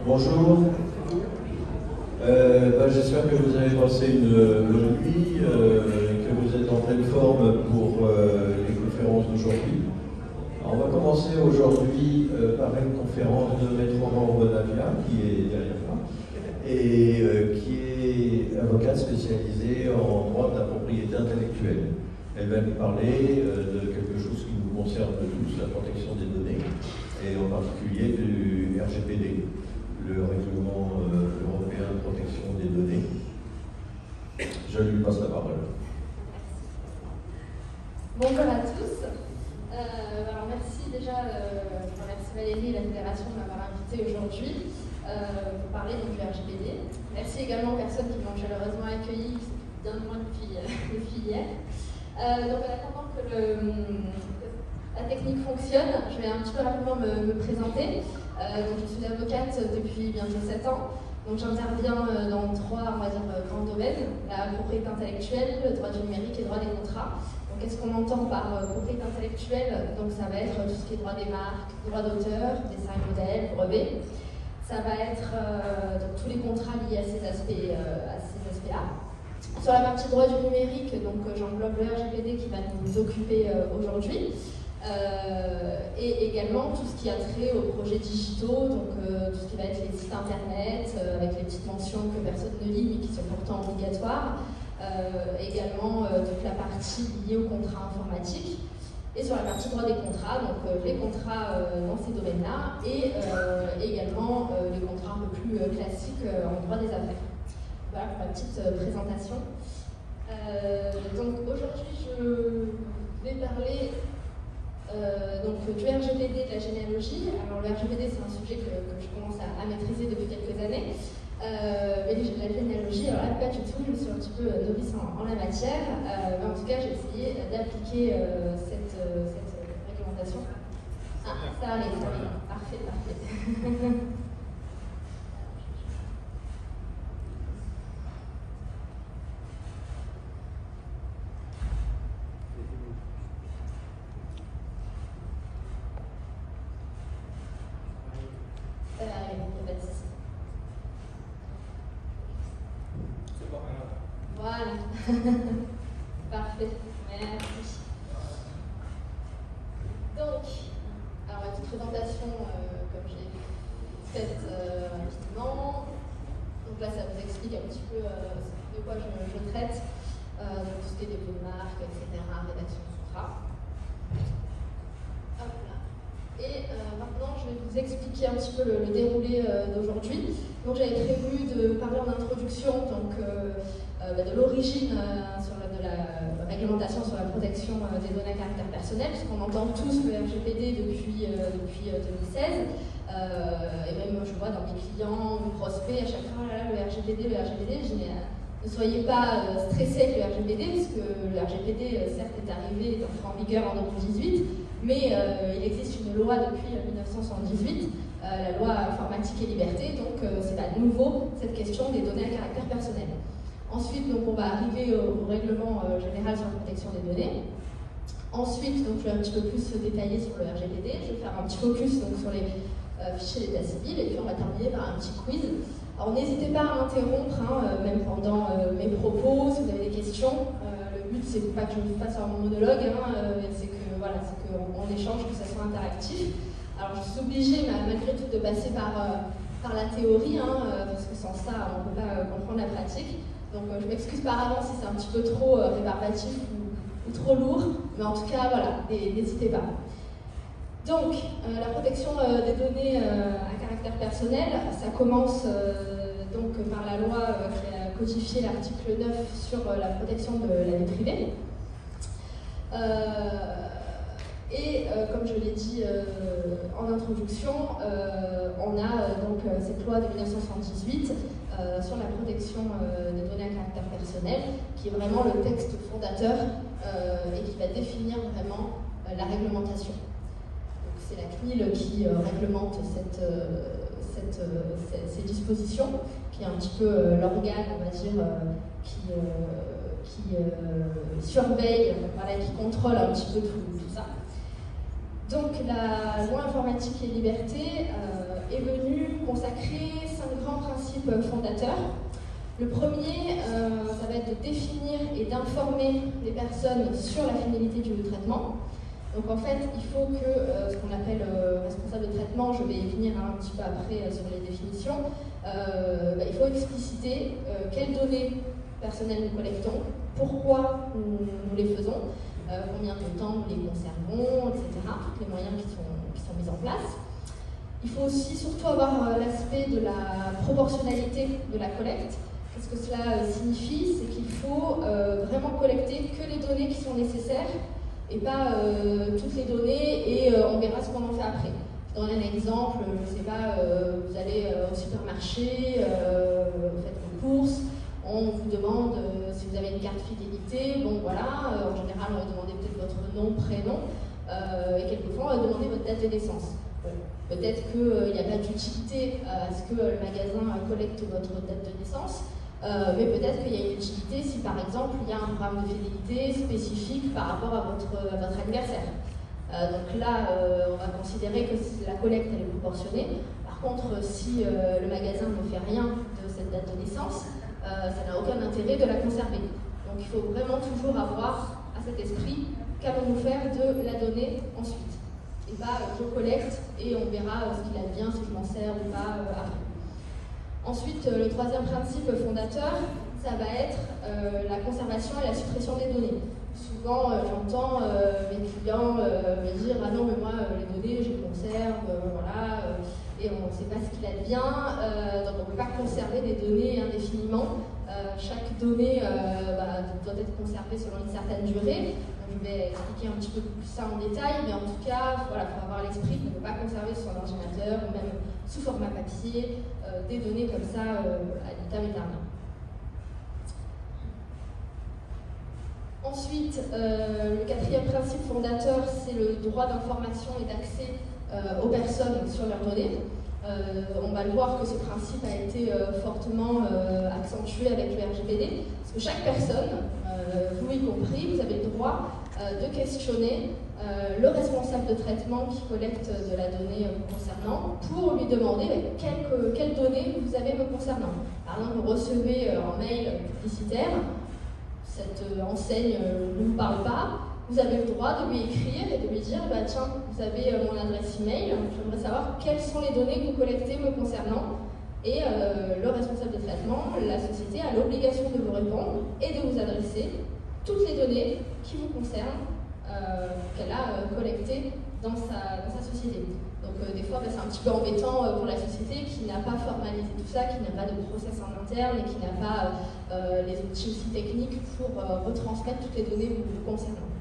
Bonjour. J'espère que vous avez passé une bonne nuit, que vous êtes en pleine forme pour les conférences d'aujourd'hui. On va commencer aujourd'hui par une conférence de Maître Aurore Bonavia, qui est derrière moi, et qui est avocate spécialisée en droit de la propriété intellectuelle. Elle va nous parler de quelque chose qui nous concerne tous, la protection des données, et en particulier du RGPD, le règlement européen de protection des données. Je lui passe la parole. Bonjour à tous. Alors merci déjà, merci Valérie et la Fédération de m'avoir invité aujourd'hui pour parler du RGPD. Merci également aux personnes qui m'ont chaleureusement accueilli d'un mois depuis hier. Donc en attendant que la technique fonctionne, je vais un petit peu rapidement me présenter. Donc je suis avocate depuis bientôt 7 ans. Donc j'interviens dans 3, on va dire, grands domaines: la propriété intellectuelle, le droit du numérique et le droit des contrats. Donc qu'est-ce qu'on entend par propriété intellectuelle? Donc ça va être tout ce qui est droit des marques, droit d'auteur, dessin et modèle, brevet. Ça va être donc, tous les contrats liés à ces aspects-là. Sur la partie droit du numérique, donc j'englobe le RGPD qui va nous occuper aujourd'hui. Et également tout ce qui a trait aux projets digitaux, donc tout ce qui va être les sites internet, avec les petites mentions que personne ne lit mais qui sont pourtant obligatoires. Également toute la partie liée aux contrats informatiques. Et sur la partie droit des contrats, donc les contrats dans ces domaines-là, et également les contrats un peu plus classiques en droit des affaires. Voilà pour la petite présentation. Donc aujourd'hui je vais parler donc du RGPD, de la généalogie. Alors le RGPD c'est un sujet que je commence à maîtriser depuis quelques années. Mais la généalogie, alors là pas du tout, je me suis un petit peu novice en la matière, mais en tout cas j'ai essayé d'appliquer cette réglementation. Ah, ça arrive, parfait. Voilà. Parfait. Merci. Donc, alors la petite présentation, comme je l'ai faite rapidement. Donc là, ça vous explique un petit peu de quoi je traite. Donc tout ce qui est dépôt de marque, etc., rédaction de contrat. Hop là. Et maintenant, je vais vous expliquer un petit peu le déroulé d'aujourd'hui. Donc j'avais prévu de parler en introduction de l'origine de la réglementation sur la protection des données à caractère personnel, puisqu'on entend tous le RGPD depuis 2016. Et même je vois dans mes clients ou prospects à chaque fois, là, le RGPD, je dis, ne soyez pas stressés avec le RGPD, parce que le RGPD, certes, est arrivé, est entré en vigueur en 2018, mais il existe une loi depuis 1978, la loi informatique et liberté, donc c'est pas nouveau cette question des données à caractère personnel. Ensuite, donc, on va arriver au règlement général sur la protection des données. Ensuite, donc, je vais un petit peu plus se détailler sur le RGPD, je vais faire un petit focus donc, sur les fichiers d'état civil, et puis on va terminer par un petit quiz. Alors n'hésitez pas à m'interrompre, même pendant mes propos, si vous avez des questions. Le but, c'est pas que je vous fasse un monologue, c'est qu'on échange, que ça soit interactif. Alors je suis obligée, malgré tout, de passer par la théorie, parce que sans ça, on ne peut pas comprendre la pratique. Donc je m'excuse par avance si c'est un petit peu trop rébarbatif ou trop lourd, mais en tout cas, voilà, n'hésitez pas. Donc, la protection des données à caractère personnel, ça commence donc par la loi qui a codifié l'article 9 sur la protection de la vie privée. Comme je l'ai dit en introduction, on a donc cette loi de 1978 sur la protection des données à caractère personnel, qui est vraiment le texte fondateur et qui va définir vraiment la réglementation. C'est la CNIL qui réglemente ces dispositions, qui est un petit peu l'organe, on va dire, qui surveille, voilà, qui contrôle un petit peu tout ça. Donc la loi informatique et liberté est venue consacrer 5 grands principes fondateurs. Le premier, ça va être de définir et d'informer les personnes sur la finalité du traitement. Donc en fait, il faut que ce qu'on appelle responsable de traitement, je vais y venir un petit peu après sur les définitions, il faut expliciter quelles données personnelles nous collectons, pourquoi nous les faisons, combien de temps nous les conservons, etc. Les moyens qui sont mis en place. Il faut aussi surtout avoir l'aspect de la proportionnalité de la collecte. Qu'est-ce que cela signifie? C'est qu'il faut vraiment collecter que les données qui sont nécessaires et pas toutes les données et on verra ce qu'on en fait après. Je donne un exemple, je ne sais pas, vous allez au supermarché, vous faites vos courses, on vous demande si vous avez une carte fidélité, bon voilà, en général on va demander peut-être votre nom, prénom, et quelquefois on va demander votre date de naissance. Bon, peut-être qu'il n'y a pas d'utilité à ce que le magasin collecte votre date de naissance, mais peut-être qu'il y a une utilité si par exemple il y a un programme de fidélité spécifique par rapport à votre anniversaire. Donc là, on va considérer que la collecte elle est proportionnée. Par contre, si le magasin ne fait rien de cette date de naissance, ça n'a aucun intérêt de la conserver. Donc il faut vraiment toujours avoir à cet esprit qu'allons-nous faire de la donnée ensuite. Et pas je collecte et on verra ce qu'il advient, si je m'en sers ou pas après. Ensuite, le troisième principe fondateur, ça va être la conservation et la suppression des données. Souvent, j'entends mes clients me dire « Ah non, mais moi, les données, je les conserve, voilà, et on ne sait pas ce qu'il advient, donc on ne peut pas conserver des données indéfiniment. Chaque donnée doit être conservée selon une certaine durée. » Je vais expliquer un petit peu plus ça en détail, mais en tout cas, voilà, il faut avoir l'esprit qu'on ne peut pas conserver sur un ordinateur ou même sous format papier des données comme ça ad vitam aeternam. Ensuite, le quatrième principe fondateur, c'est le droit d'information et d'accès aux personnes sur leurs données. On va le voir que ce principe a été fortement accentué avec le RGPD, parce que chaque personne, vous y compris, vous avez le droit de questionner le responsable de traitement qui collecte de la donnée vous concernant pour lui demander quelles données vous avez me concernant. Par exemple, vous recevez un mail publicitaire, cette enseigne ne vous parle pas, vous avez le droit de lui écrire et de lui dire tiens, vous avez mon adresse email, j'aimerais savoir quelles sont les données que vous collectez me concernant. Et le responsable de traitement, la société, a l'obligation de vous répondre et de vous adresser toutes les données qui vous concernent, qu'elle a collectées dans sa société. Donc des fois, c'est un petit peu embêtant pour la société qui n'a pas formalisé tout ça, qui n'a pas de process en interne et qui n'a pas les outils aussi techniques pour retransmettre toutes les données vous concernant.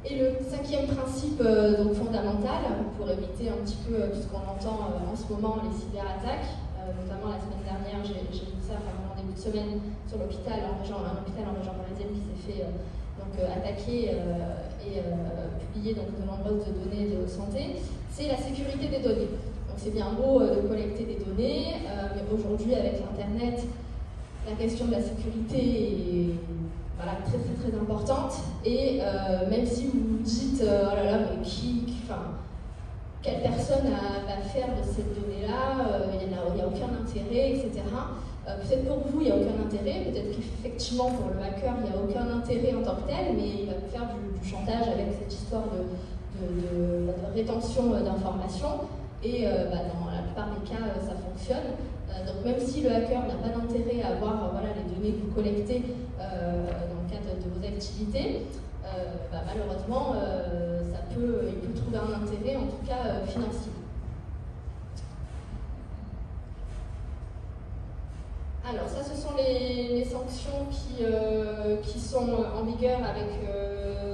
Et le cinquième principe donc fondamental, pour éviter un petit peu tout ce qu'on entend en ce moment, les cyberattaques, notamment la semaine dernière, j'ai vu ça vraiment en début de semaine sur l'hôpital, un hôpital en région parisienne qui s'est fait attaquer et publier donc, de nombreuses données de santé, c'est la sécurité des données. Donc c'est bien beau de collecter des données, mais aujourd'hui avec l'Internet, la question de la sécurité est très très très importante et même si vous vous dites oh là là mais quelle personne va faire de cette donnée-là, il n'y a aucun intérêt, etc. Peut-être pour vous il n'y a aucun intérêt, peut-être qu'effectivement pour le hacker il n'y a aucun intérêt en tant que tel, mais il va faire du chantage avec cette histoire de rétention d'informations et dans la plupart des cas ça fonctionne. Donc même si le hacker n'a pas d'intérêt à avoir les données que vous collectez dans le cadre de vos activités, malheureusement il peut trouver un intérêt, en tout cas financier. Alors ça, ce sont les sanctions qui sont en vigueur avec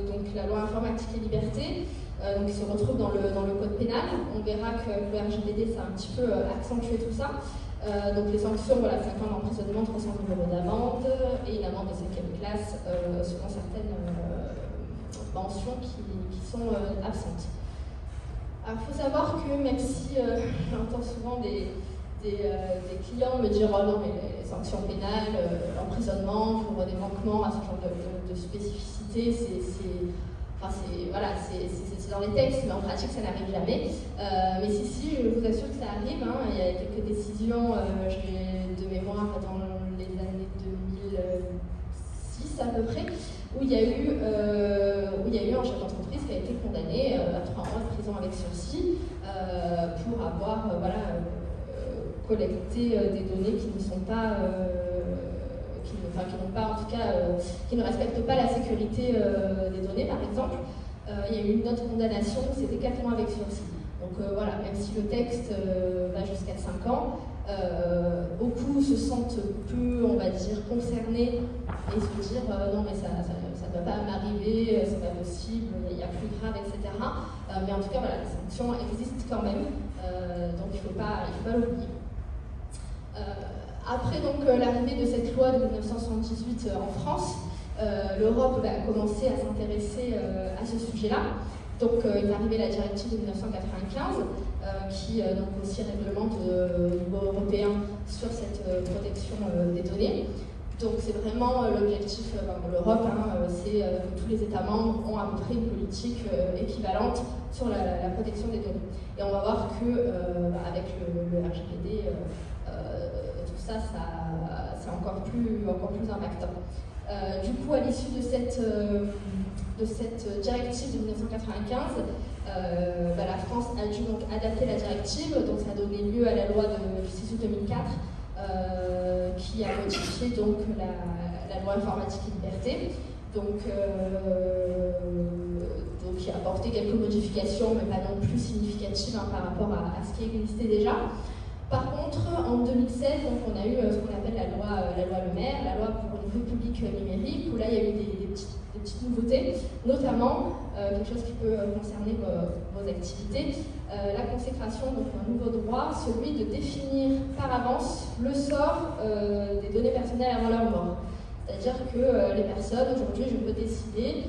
donc la loi informatique et liberté, qui se retrouvent dans le code pénal. On verra que le RGPD ça a un petit peu accentué tout ça. Donc les sanctions, 5 ans d'emprisonnement, 300 000 € d'amende et une amende de 5e classe selon certaines mentions qui sont absentes. Alors il faut savoir que même si j'entends souvent des clients me dire « Oh non, mais les sanctions pénales, l'emprisonnement pour des manquements à ce genre de spécificité, Enfin, c'est dans les textes, mais en pratique, ça n'arrive jamais. Mais si, je vous assure que ça arrive. Hein. Il y a quelques décisions, j'ai de mémoire dans les années 2006 à peu près, où il y a eu un chef d'entreprise qui a été condamné à 3 mois de prison avec sursis pour avoir collecté des données qui ne sont pas, qui ne respectent pas la sécurité des données, par exemple. Il y a eu une autre condamnation, c'était 4 mois avec sursis. Donc voilà, même si le texte va jusqu'à 5 ans, beaucoup se sentent peu, on va dire, concernés et se dire non mais ça ne doit pas m'arriver, c'est pas possible, il y a plus grave, etc. Mais en tout cas, voilà, les sanctions existent quand même, donc il ne faut pas l'oublier. Après donc l'arrivée de cette loi de 1978 en France, l'Europe a commencé à s'intéresser à ce sujet-là. Donc est arrivée la directive de 1995 qui donc aussi réglemente au niveau européen sur cette protection des données. Donc c'est vraiment l'objectif de l'Europe, c'est que tous les États membres ont à peu près une politique équivalente sur la protection des données. Et on va voir que avec le RGPD, tout ça, c'est encore plus impactant. Du coup, à l'issue de cette directive de 1995, la France a dû donc adapter la directive, donc ça a donné lieu à la loi du 6 août 2004 qui a modifié donc la loi informatique et liberté, donc qui a apporté quelques modifications, mais pas non plus significatives par rapport à ce qui existait déjà. Par contre, en 2016, donc, on a eu ce qu'on appelle la loi Le Maire, la loi pour une république numérique, où là il y a eu des petites nouveautés, notamment quelque chose qui peut concerner vos activités, la consécration d'un nouveau droit, celui de définir par avance le sort des données personnelles avant leur mort. C'est-à-dire que les personnes, aujourd'hui, je peux décider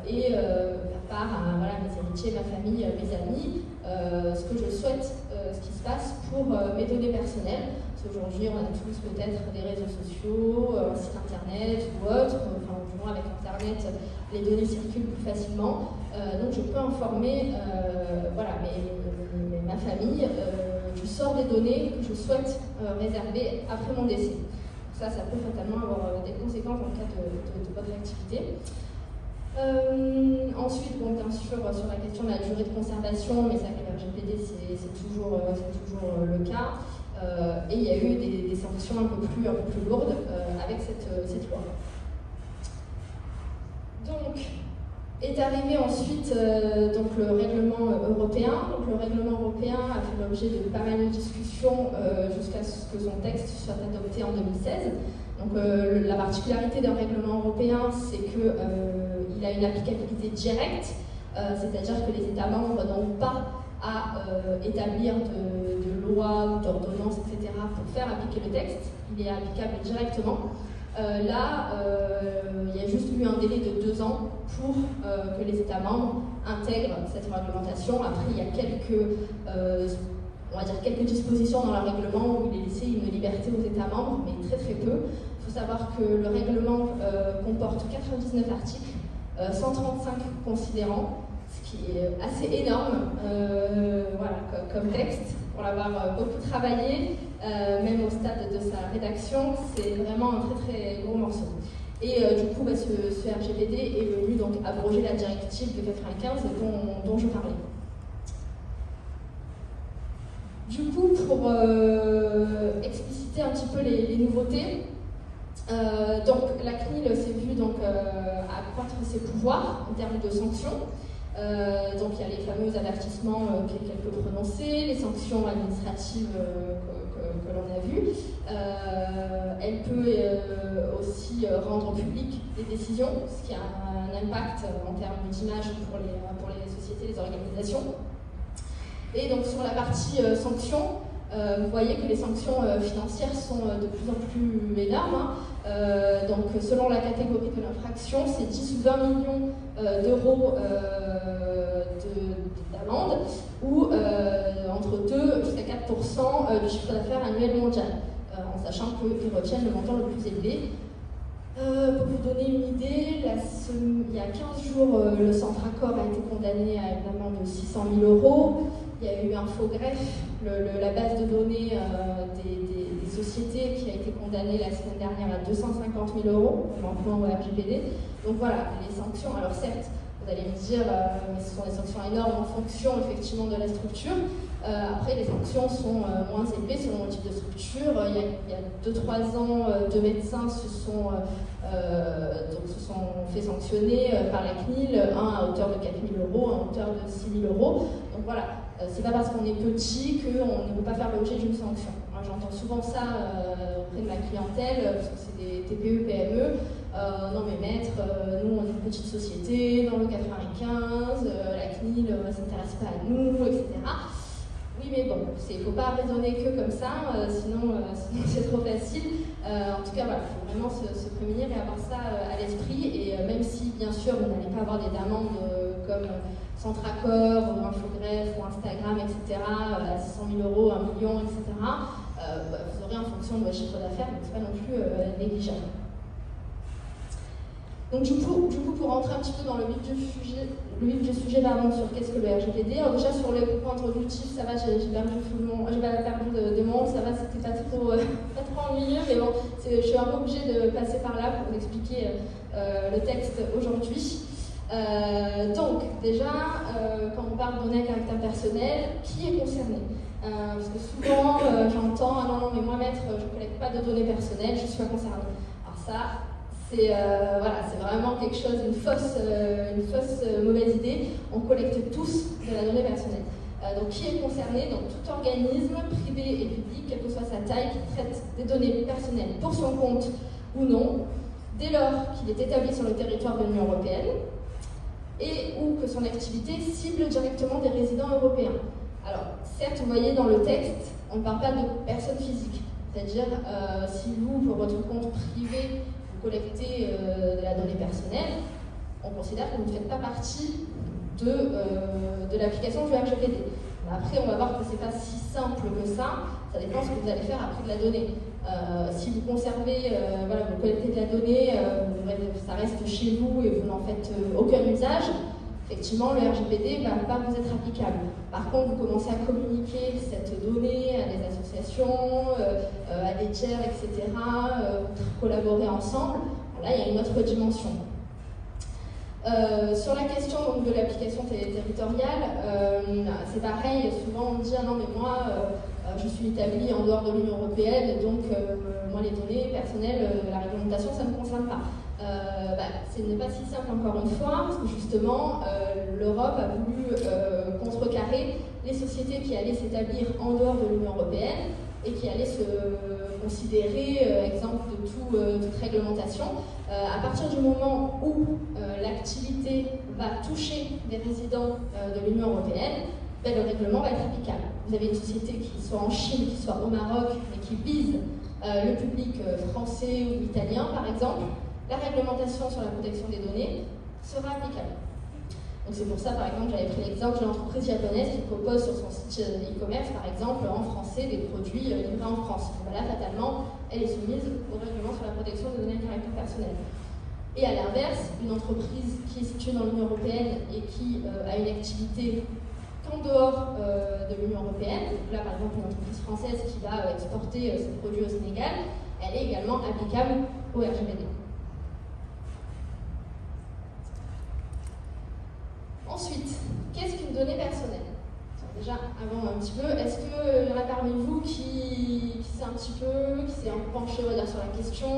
et faire part à mes héritiers, ma famille, mes amis, ce que je souhaite, ce qui se passe pour mes données personnelles. Parce qu'aujourd'hui, on a tous peut-être des réseaux sociaux, un site internet ou autre. Enfin, du moins avec internet, les données circulent plus facilement. Donc, je peux informer ma famille du sort des données que je souhaite réserver après mon décès. Ça peut fatalement avoir des conséquences dans le cas de votre activité. Ensuite, bon, bien sûr, sur la question de la durée de conservation, mais ça, avec le RGPD, c'est toujours le cas. Et il y a eu des sanctions un peu plus lourdes avec cette loi. Donc, est arrivé ensuite donc le règlement européen. Donc, le règlement européen a fait l'objet de pas mal de discussions jusqu'à ce que son texte soit adopté en 2016. Donc, la particularité d'un règlement européen, c'est qu'il a une applicabilité directe, c'est-à-dire que les États membres n'ont pas à établir de lois ou d'ordonnances, etc., pour faire appliquer le texte. Il est applicable directement. Il y a juste eu un délai de 2 ans pour que les États membres intègrent cette réglementation. Après, il y a quelques dispositions dans le règlement où il est laissé une liberté aux États membres, mais très très peu. Il faut savoir que le règlement comporte 99 articles, 135 considérants, ce qui est assez énorme comme texte. Pour l'avoir beaucoup travaillé, même au stade de sa rédaction, c'est vraiment un très très gros morceau. Et du coup, ce RGPD est venu donc abroger la directive de 95 dont je parlais. Du coup, pour expliciter un petit peu les nouveautés, donc la CNIL s'est vue accroître ses pouvoirs en termes de sanctions. Donc il y a les fameux avertissements qu'elle peut prononcer, les sanctions administratives que l'on a vues. Elle peut aussi rendre publiques des décisions, ce qui a un impact en termes d'image pour les sociétés, les organisations. Et donc sur la partie sanctions, vous voyez que les sanctions financières sont de plus en plus énormes. Donc selon la catégorie de l'infraction, c'est 10 ou 20 millions d'euros d'amende ou entre 2 jusqu'à 4% du chiffre d'affaires annuel mondial, en sachant qu'ils retiennent le montant le plus élevé. Pour vous donner une idée, il y a 15 jours, le centre Accor a été condamné à une amende de 600 000 €. Il y a eu Infogreffe, la base de données des sociétés, qui a été condamnée la semaine dernière à 250 000 € pour manquement au RGPD. Donc voilà, les sanctions, alors certes, vous allez me dire, mais ce sont des sanctions énormes en fonction effectivement de la structure. Après, les sanctions sont moins élevées selon le type de structure. Il y a 2-3 ans, 2 médecins se sont fait sanctionner par la CNIL, un à hauteur de 4 000 €, un à hauteur de 6 000 €. Donc voilà, c'est pas parce qu'on est petit qu'on ne peut pas faire l'objet d'une sanction. Moi, j'entends souvent ça auprès de ma clientèle, parce que c'est des TPE, PME. Non mais maître, nous on est une petite société dans le 95, la CNIL ne s'intéresse pas à nous, etc. Oui mais bon, il ne faut pas raisonner que comme ça, sinon c'est trop facile. En tout cas voilà, il faut vraiment se prémunir et avoir ça à l'esprit. Et même si bien sûr vous n'allez pas avoir des amendes comme Centre Accor, ou Infogreffe, ou Instagram, etc., à 600 000 €, 1 million, etc., vous aurez en fonction de votre chiffre d'affaires, donc ce n'est pas non plus négligeable. Donc du coup, pour rentrer un petit peu dans le vif du sujet sur qu'est-ce que le RGPD, alors déjà sur le point introductif, ça va, j'ai perdu de monde, ça va, c'était pas trop ennuyeux, mais bon, je suis un peu obligée de passer par là pour vous expliquer le texte aujourd'hui. Donc déjà, quand on parle de données à caractère personnel, qui est concerné? Parce que souvent j'entends, ah non mais moi maître, je ne collecte pas de données personnelles, je ne suis pas concernée. Alors ça, c'est vraiment quelque chose, une fausse mauvaise idée. On collecte tous de la donnée personnelle. Donc qui est concerné? Donc tout organisme, privé et public, quelle que soit sa taille, qui traite des données personnelles pour son compte ou non, dès lors qu'il est établi sur le territoire de l'Union européenne et ou que son activité cible directement des résidents européens. Alors certes, vous voyez dans le texte, on ne parle pas de personnes physiques. C'est-à-dire, si vous, pour votre compte privé, collecter de la donnée personnelle, on considère que vous ne faites pas partie de l'application du RGPD. Après, on va voir que ce n'est pas si simple que ça dépend ce que vous allez faire après de la donnée. Si vous conservez, vous collectez de la donnée, ça reste chez vous et vous n'en faites aucun usage, effectivement, le RGPD ne va pas vous être applicable. Par contre, vous commencez à communiquer cette donnée à des associations, à des tiers, etc., collaborer ensemble. Là, il y a une autre dimension. Sur la question donc, de l'application territoriale, c'est pareil, souvent on dit « Ah non, mais moi, je suis établi en dehors de l'Union européenne, donc moi, les données personnelles, la réglementation, ça ne me concerne pas. » Ce n'est pas si simple encore une fois, parce que justement, l'Europe a voulu contrecarrer les sociétés qui allaient s'établir en dehors de l'Union européenne et qui allaient se considérer exemple de toute réglementation. À partir du moment où l'activité va toucher des résidents de l'Union européenne, le règlement va être applicable. Vous avez une société qui soit en Chine, qui soit au Maroc, mais qui vise le public français ou italien, par exemple, la réglementation sur la protection des données sera applicable. Donc c'est pour ça, par exemple, j'avais pris l'exemple d'une entreprise japonaise qui propose sur son site e-commerce, par exemple, en français, des produits livrés en France. Donc là, fatalement, elle est soumise au règlement sur la protection des données à caractère personnel. Et à l'inverse, une entreprise qui est située dans l'Union européenne et qui a une activité qu'en dehors de l'Union européenne, donc là, par exemple, une entreprise française qui va exporter ses produits au Sénégal, elle est également applicable au RGPD. Ensuite, qu'est-ce qu'une donnée personnelle? Déjà, avant un petit peu, est-ce qu'il y en a parmi vous qui sait un petit peu, qui s'est un peu penché, on va dire, sur la question?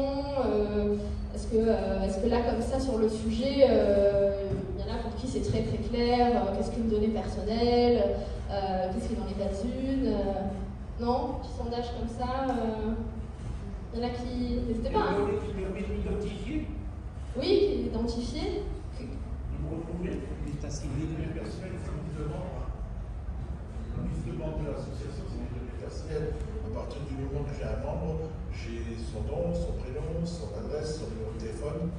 Est-ce que là, comme ça, sur le sujet, il y en a pour qui c'est très très clair? Qu'est-ce qu'une donnée personnelle? Qu'est-ce qui est dans les bases une? Non? Petit sondage comme ça? Il y en a qui... N'hésitez pas. Une donnée qui permet d'identifier? Oui, qui est identifiée. L'état civil. Les données personnelles, c'est justement de l'association, c'est des données personnelles. À partir du moment où j'ai un membre, j'ai son nom, son prénom, son adresse, son numéro de téléphone.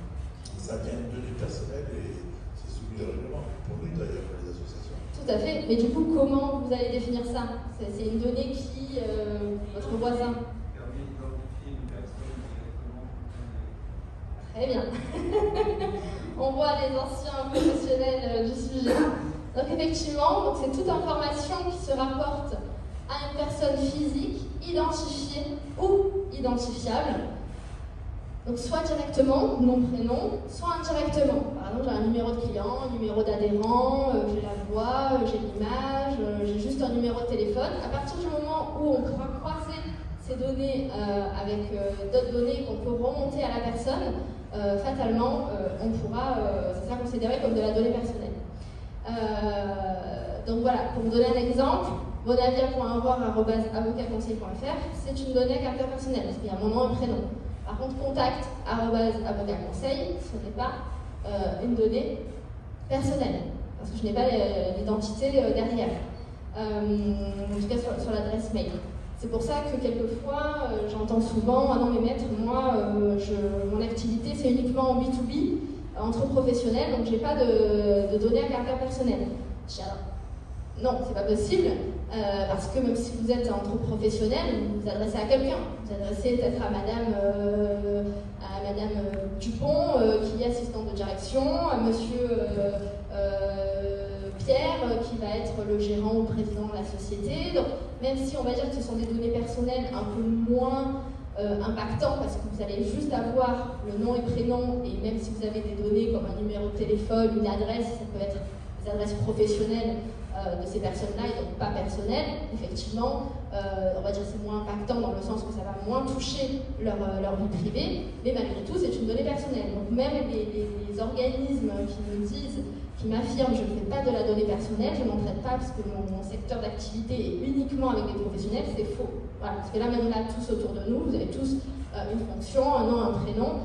Ça devient une donnée personnelle et c'est soumis au règlement. Pour nous d'ailleurs, pour les associations. Tout à fait. Mais du coup, comment vous allez définir ça? C'est une donnée qui, votre voisin. Permet d'identifier une personne directement. Très Eh bien, on voit les anciens professionnels du sujet. Donc effectivement, c'est toute information qui se rapporte à une personne physique, identifiée ou identifiable. Donc soit directement, nom, prénom, soit indirectement. Par exemple, j'ai un numéro de client, un numéro d'adhérent, j'ai la voix, j'ai l'image, j'ai juste un numéro de téléphone. À partir du moment où on pourra croiser ces données avec d'autres données qu'on peut remonter à la personne, fatalement, on pourra, ça sera considéré comme de la donnée personnelle. Donc voilà, pour vous donner un exemple, bonavia.avoir@avocatconseil.fr, c'est une donnée à caractère personnel, parce qu'il y a mon nom et prénom. Par contre, contact@avocatconseil, ce n'est pas une donnée personnelle, parce que je n'ai pas l'identité derrière, en tout cas sur l'adresse mail. C'est pour ça que quelquefois, j'entends souvent « Ah non mais maître, moi, mon activité c'est uniquement en B2B, entre professionnels, donc j'ai pas de données à caractère personnel. » Non, c'est pas possible, parce que même si vous êtes entre professionnels, vous vous adressez à quelqu'un. Vous vous adressez peut-être à Madame Dupont, qui est assistante de direction, à Monsieur Pierre, qui va être le gérant ou le président de la société. Donc, même si on va dire que ce sont des données personnelles un peu moins impactantes, parce que vous allez juste avoir le nom et prénom, et même si vous avez des données comme un numéro de téléphone, une adresse, ça peut être des adresses professionnelles de ces personnes-là et donc pas personnelles, effectivement, on va dire que c'est moins impactant dans le sens que ça va moins toucher leur vie privée, mais malgré tout, c'est une donnée personnelle. Donc même les organismes qui me disent, qui m'affirment je ne fais pas de la donnée personnelle, je n'en traite pas parce que mon secteur d'activité est uniquement avec des professionnels, c'est faux. Voilà, parce que là, même là, tous autour de nous, vous avez tous une fonction, un nom, un prénom.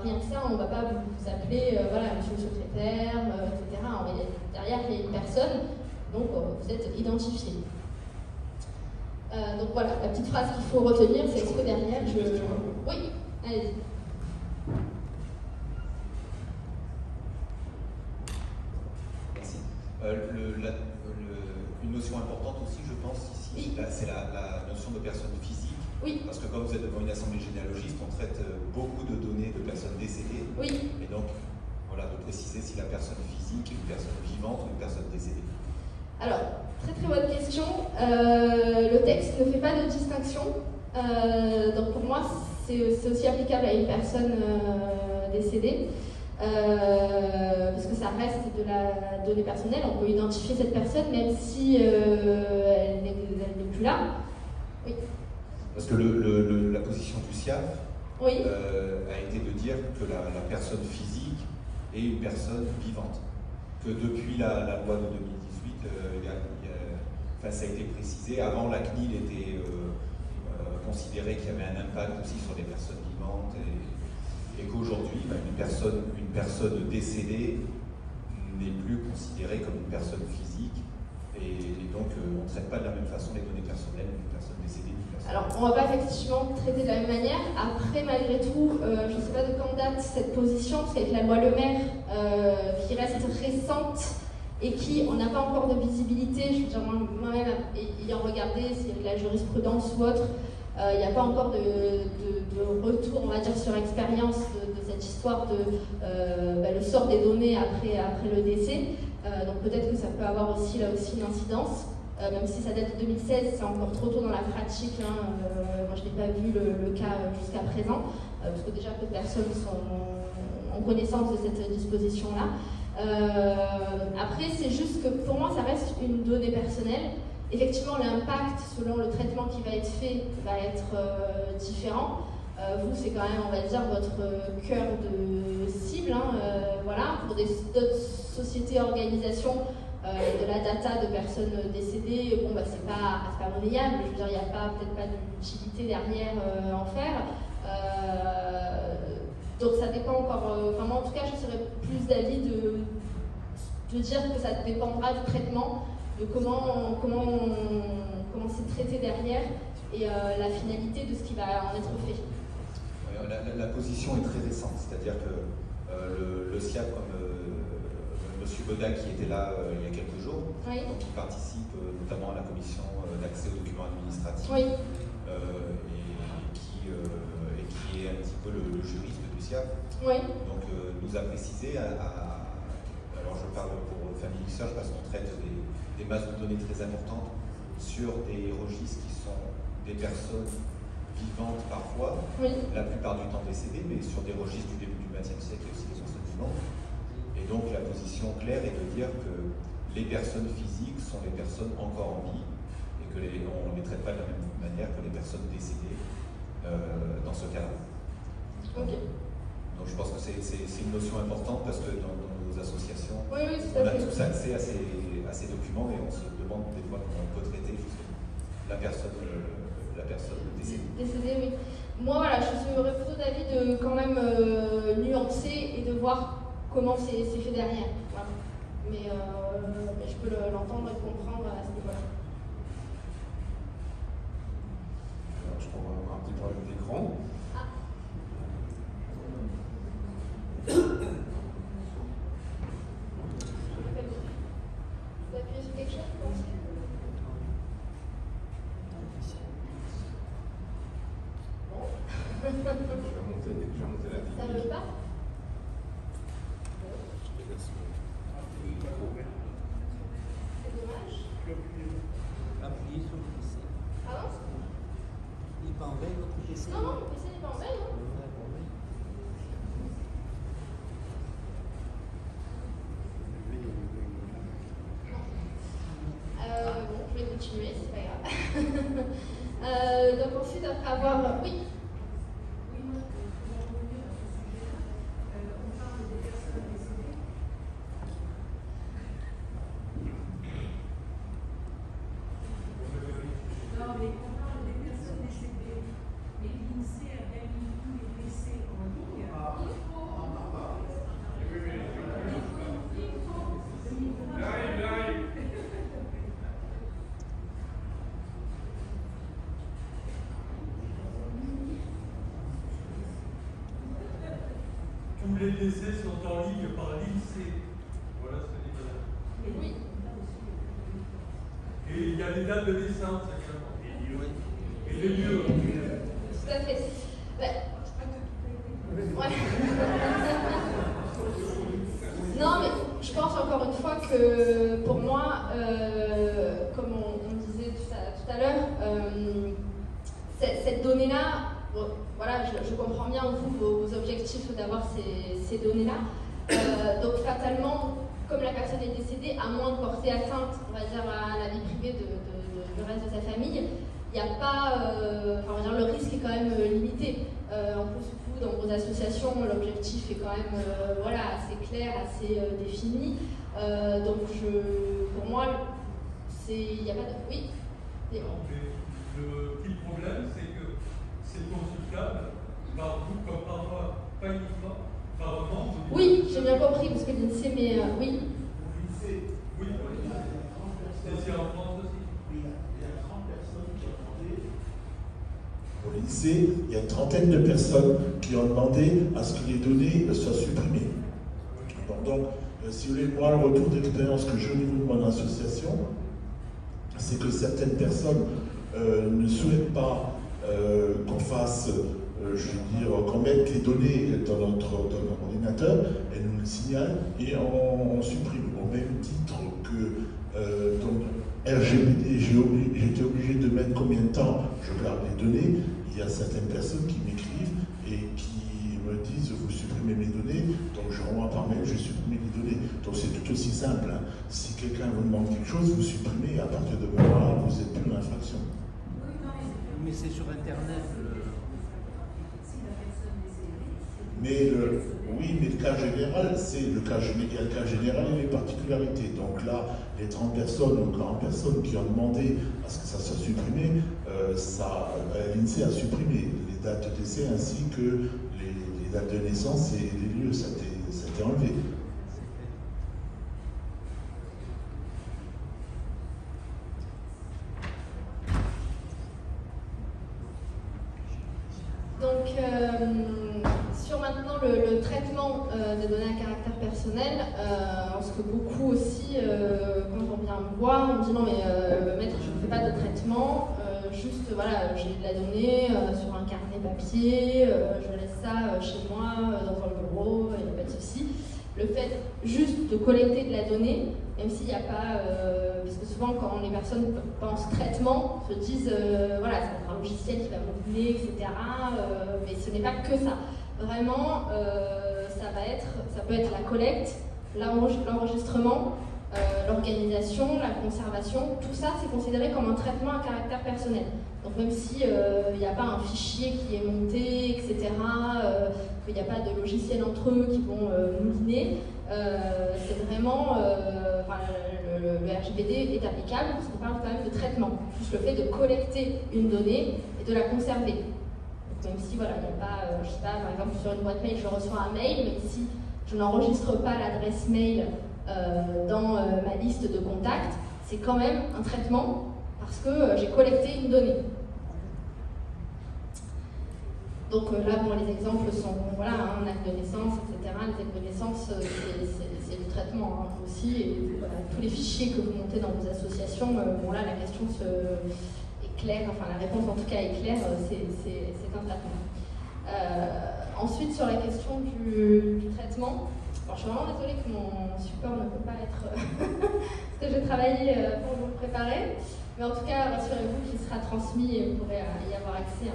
Rien que ça, on ne va pas vous appeler voilà, monsieur le secrétaire, etc. Derrière, il y a une personne, donc vous êtes identifié. Donc voilà, la petite phrase qu'il faut retenir, c'est ce que derrière, Oui, allez-y. Merci. Une notion importante aussi, je pense, ici, oui. C'est la notion de personne physique. Oui. Parce que comme vous êtes devant une assemblée généalogiste, on traite beaucoup de données de personnes décédées. Oui. Et donc, voilà, de préciser si la personne physique est une personne vivante ou une personne décédée. Alors, très très bonne question. Le texte ne fait pas de distinction. Donc pour moi, c'est aussi applicable à une personne décédée. Parce que ça reste de la donnée personnelle. On peut identifier cette personne même si elle n'est plus là. Oui. Parce que la position du SIAF oui. A été de dire que la personne physique est une personne vivante. Que depuis la loi de 2018, ça a été précisé. Avant, la CNIL était considérée qu'il y avait un impact aussi sur les personnes vivantes et qu'aujourd'hui, une personne décédée n'est plus considérée comme une personne physique et donc on ne traite pas de la même façon les données personnelles d'une personne décédée. Alors, on ne va pas effectivement traiter de la même manière. Après, malgré tout, je ne sais pas de quand date cette position, parce qu'avec la loi Le Maire, qui reste récente et qui, on n'a pas encore de visibilité, je veux dire, moi-même, ayant regardé s'il y a de la jurisprudence ou autre, il n'y a pas encore de retour, on va dire, sur expérience de cette histoire de le sort des données après le décès. Donc peut-être que ça peut avoir aussi, là aussi, une incidence. Même si ça date de 2016, c'est encore trop tôt dans la pratique. Moi, je n'ai pas vu le cas jusqu'à présent, parce que déjà peu de personnes sont en connaissance de cette disposition-là. Après, c'est juste que pour moi, ça reste une donnée personnelle. Effectivement, l'impact, selon le traitement qui va être fait, va être différent. Vous, c'est quand même, on va dire, votre cœur de cible. Voilà. Pour d'autres sociétés, organisations, de la data de personnes décédées, bon, c'est pas monnayable. Je veux dire, il n'y a peut-être pas d'utilité derrière en faire. Donc ça dépend encore. Moi, en tout cas, je serais plus d'avis de dire que ça dépendra du traitement, de comment c'est traité derrière et la finalité de ce qui va en être fait. Oui, la position est très récente, c'est-à-dire que le SIAP, comme M. Boda qui était là il y a quelques jours, oui. donc qui participe notamment à la commission d'accès aux documents administratifs, oui. et qui est un petit peu le juriste fiduciaire. Oui. Donc, nous a précisé, alors je parle pour Family Search parce qu'on traite des masses de données très importantes sur des registres qui sont des personnes vivantes parfois, Oui. la plupart du temps décédées, mais sur des registres du début du XXe siècle et aussi des personnes vivantes. Et donc la position claire est de dire que les personnes physiques sont les personnes encore en vie et qu'on ne les traite pas de la même manière que les personnes décédées dans ce cas-là. Ok. Donc je pense que c'est une notion importante parce que dans nos associations, Oui, on a tous accès à ces documents et on se demande des fois comment on peut traiter justement la personne décédée. Décédée, oui. Moi, voilà, je serais plutôt d'avis de quand même nuancer et de voir comment c'est fait derrière. Voilà. Mais je peux l'entendre et le comprendre à ce niveau-là. Alors, je crois qu'on va avoir un petit problème d'écran. Vous appuyez sur quelque chose, vous pensez? Bon. Je vais monter la Ça vidéo. veut pas? C'est dommage. Appuyez sur le PC. Ah non? Il n'est pas en veille votre PC? Non, le PC n'est pas en veille, non? Bon, je vais continuer, c'est pas grave. Donc ensuite, après avoir... Oui. Non, mais on parle des personnes décédées. Mais l'INSEE a bien mis tous les décès en ligne. Tous les décès sont en ligne par l'INSEE. Voilà ce que dit madame. Oui. Et il y a les dates de naissance également. Et les lieux. Tout à fait. Ouais. Ouais. Non, mais je pense encore une fois que pour moi, comme on disait tout à l'heure, cette donnée-là, bon, voilà, je comprends bien vous, vos objectifs d'avoir ces données-là. Donc fatalement, comme la personne est décédée, à moins de porter atteinte, on va dire, à la vie privée du reste de sa famille, il n'y a pas, enfin, on va dire, le risque est quand même limité. En plus, vous, dans vos associations, l'objectif est quand même voilà, assez clair, assez défini. Donc, pour moi, il n'y a pas de... Oui. Non, mais le petit problème, c'est que c'est consultable par vous comme par moi, pas uniquement par un membre. Oui, j'ai bien compris, parce que l'INSEE, mais oui. Oui, c'est en France aussi. Il y a 30 personnes qui ont demandé. Pour l'INSEE, il y a une trentaine de personnes qui ont demandé à ce que les données soient supprimées. Donc, si vous voulez, moi, le retour d'expérience que j'ai au niveau de mon association, c'est que certaines personnes ne souhaitent pas qu'on fasse, je veux dire, qu'on mette les données dans notre ordinateur, elles nous le signalent et on supprime. Au même titre que donc, RGPD, j'étais obligé de mettre combien de temps je garde les données. Il y a certaines personnes qui m'écrivent et qui me disent vous supprimez mes données, donc je renvoie par mail, je supprime les données. Donc c'est tout aussi simple. Hein. Si quelqu'un vous demande quelque chose, vous supprimez et à partir de ce moment-là, vous n'êtes plus dans l'infraction. Mais c'est sur Internet. Mais oui, mais le cas général, c'est le cas général et les particularités. Donc là, les 30 personnes ou 40 personnes qui ont demandé à ce que ça soit supprimé, l'INSEE a supprimé les dates de décès ainsi que les dates de naissance et les lieux, ça a été enlevé. Donc, sur maintenant le traitement des données à caractère personnel, parce que beaucoup aussi, quand on vient me voir, on me dit non mais maître, je ne fais pas de traitement, juste, voilà, j'ai de la donnée sur un carnet papier, je laisse ça chez moi, dans un bureau, il n'y a pas de souci. Le fait juste de collecter de la donnée, même s'il n'y a pas, parce que souvent quand les personnes pensent traitement, se disent, voilà, c'est un logiciel qui va moduler, etc. Mais ce n'est pas que ça. Vraiment, ça peut être la collecte, l'enregistrement, l'organisation, la conservation, tout ça c'est considéré comme un traitement à caractère personnel. Donc même si il n'y a pas un fichier qui est monté, etc., qu'il n'y a pas de logiciel entre eux qui vont mouliner, c'est vraiment, le RGPD est applicable parce qu'on parle quand même de traitement, juste le fait de collecter une donnée et de la conserver. Donc même si voilà, il n'y a pas, je sais pas, par exemple sur une boîte mail je reçois un mail, mais si je n'enregistre pas l'adresse mail dans ma liste de contacts, c'est quand même un traitement parce que j'ai collecté une donnée. Donc là, bon, les exemples sont, voilà, un acte de naissance, etc. Les actes de naissance, c'est du traitement aussi. Et voilà, tous les fichiers que vous montez dans vos associations, bon là, la question est claire, enfin la réponse en tout cas est claire, c'est un traitement. Ensuite, sur la question du traitement, alors, je suis vraiment désolée que mon support ne peut pas être parce que j'ai travaillé pour vous le préparer, mais en tout cas, rassurez-vous qu'il sera transmis et vous pourrez y avoir accès.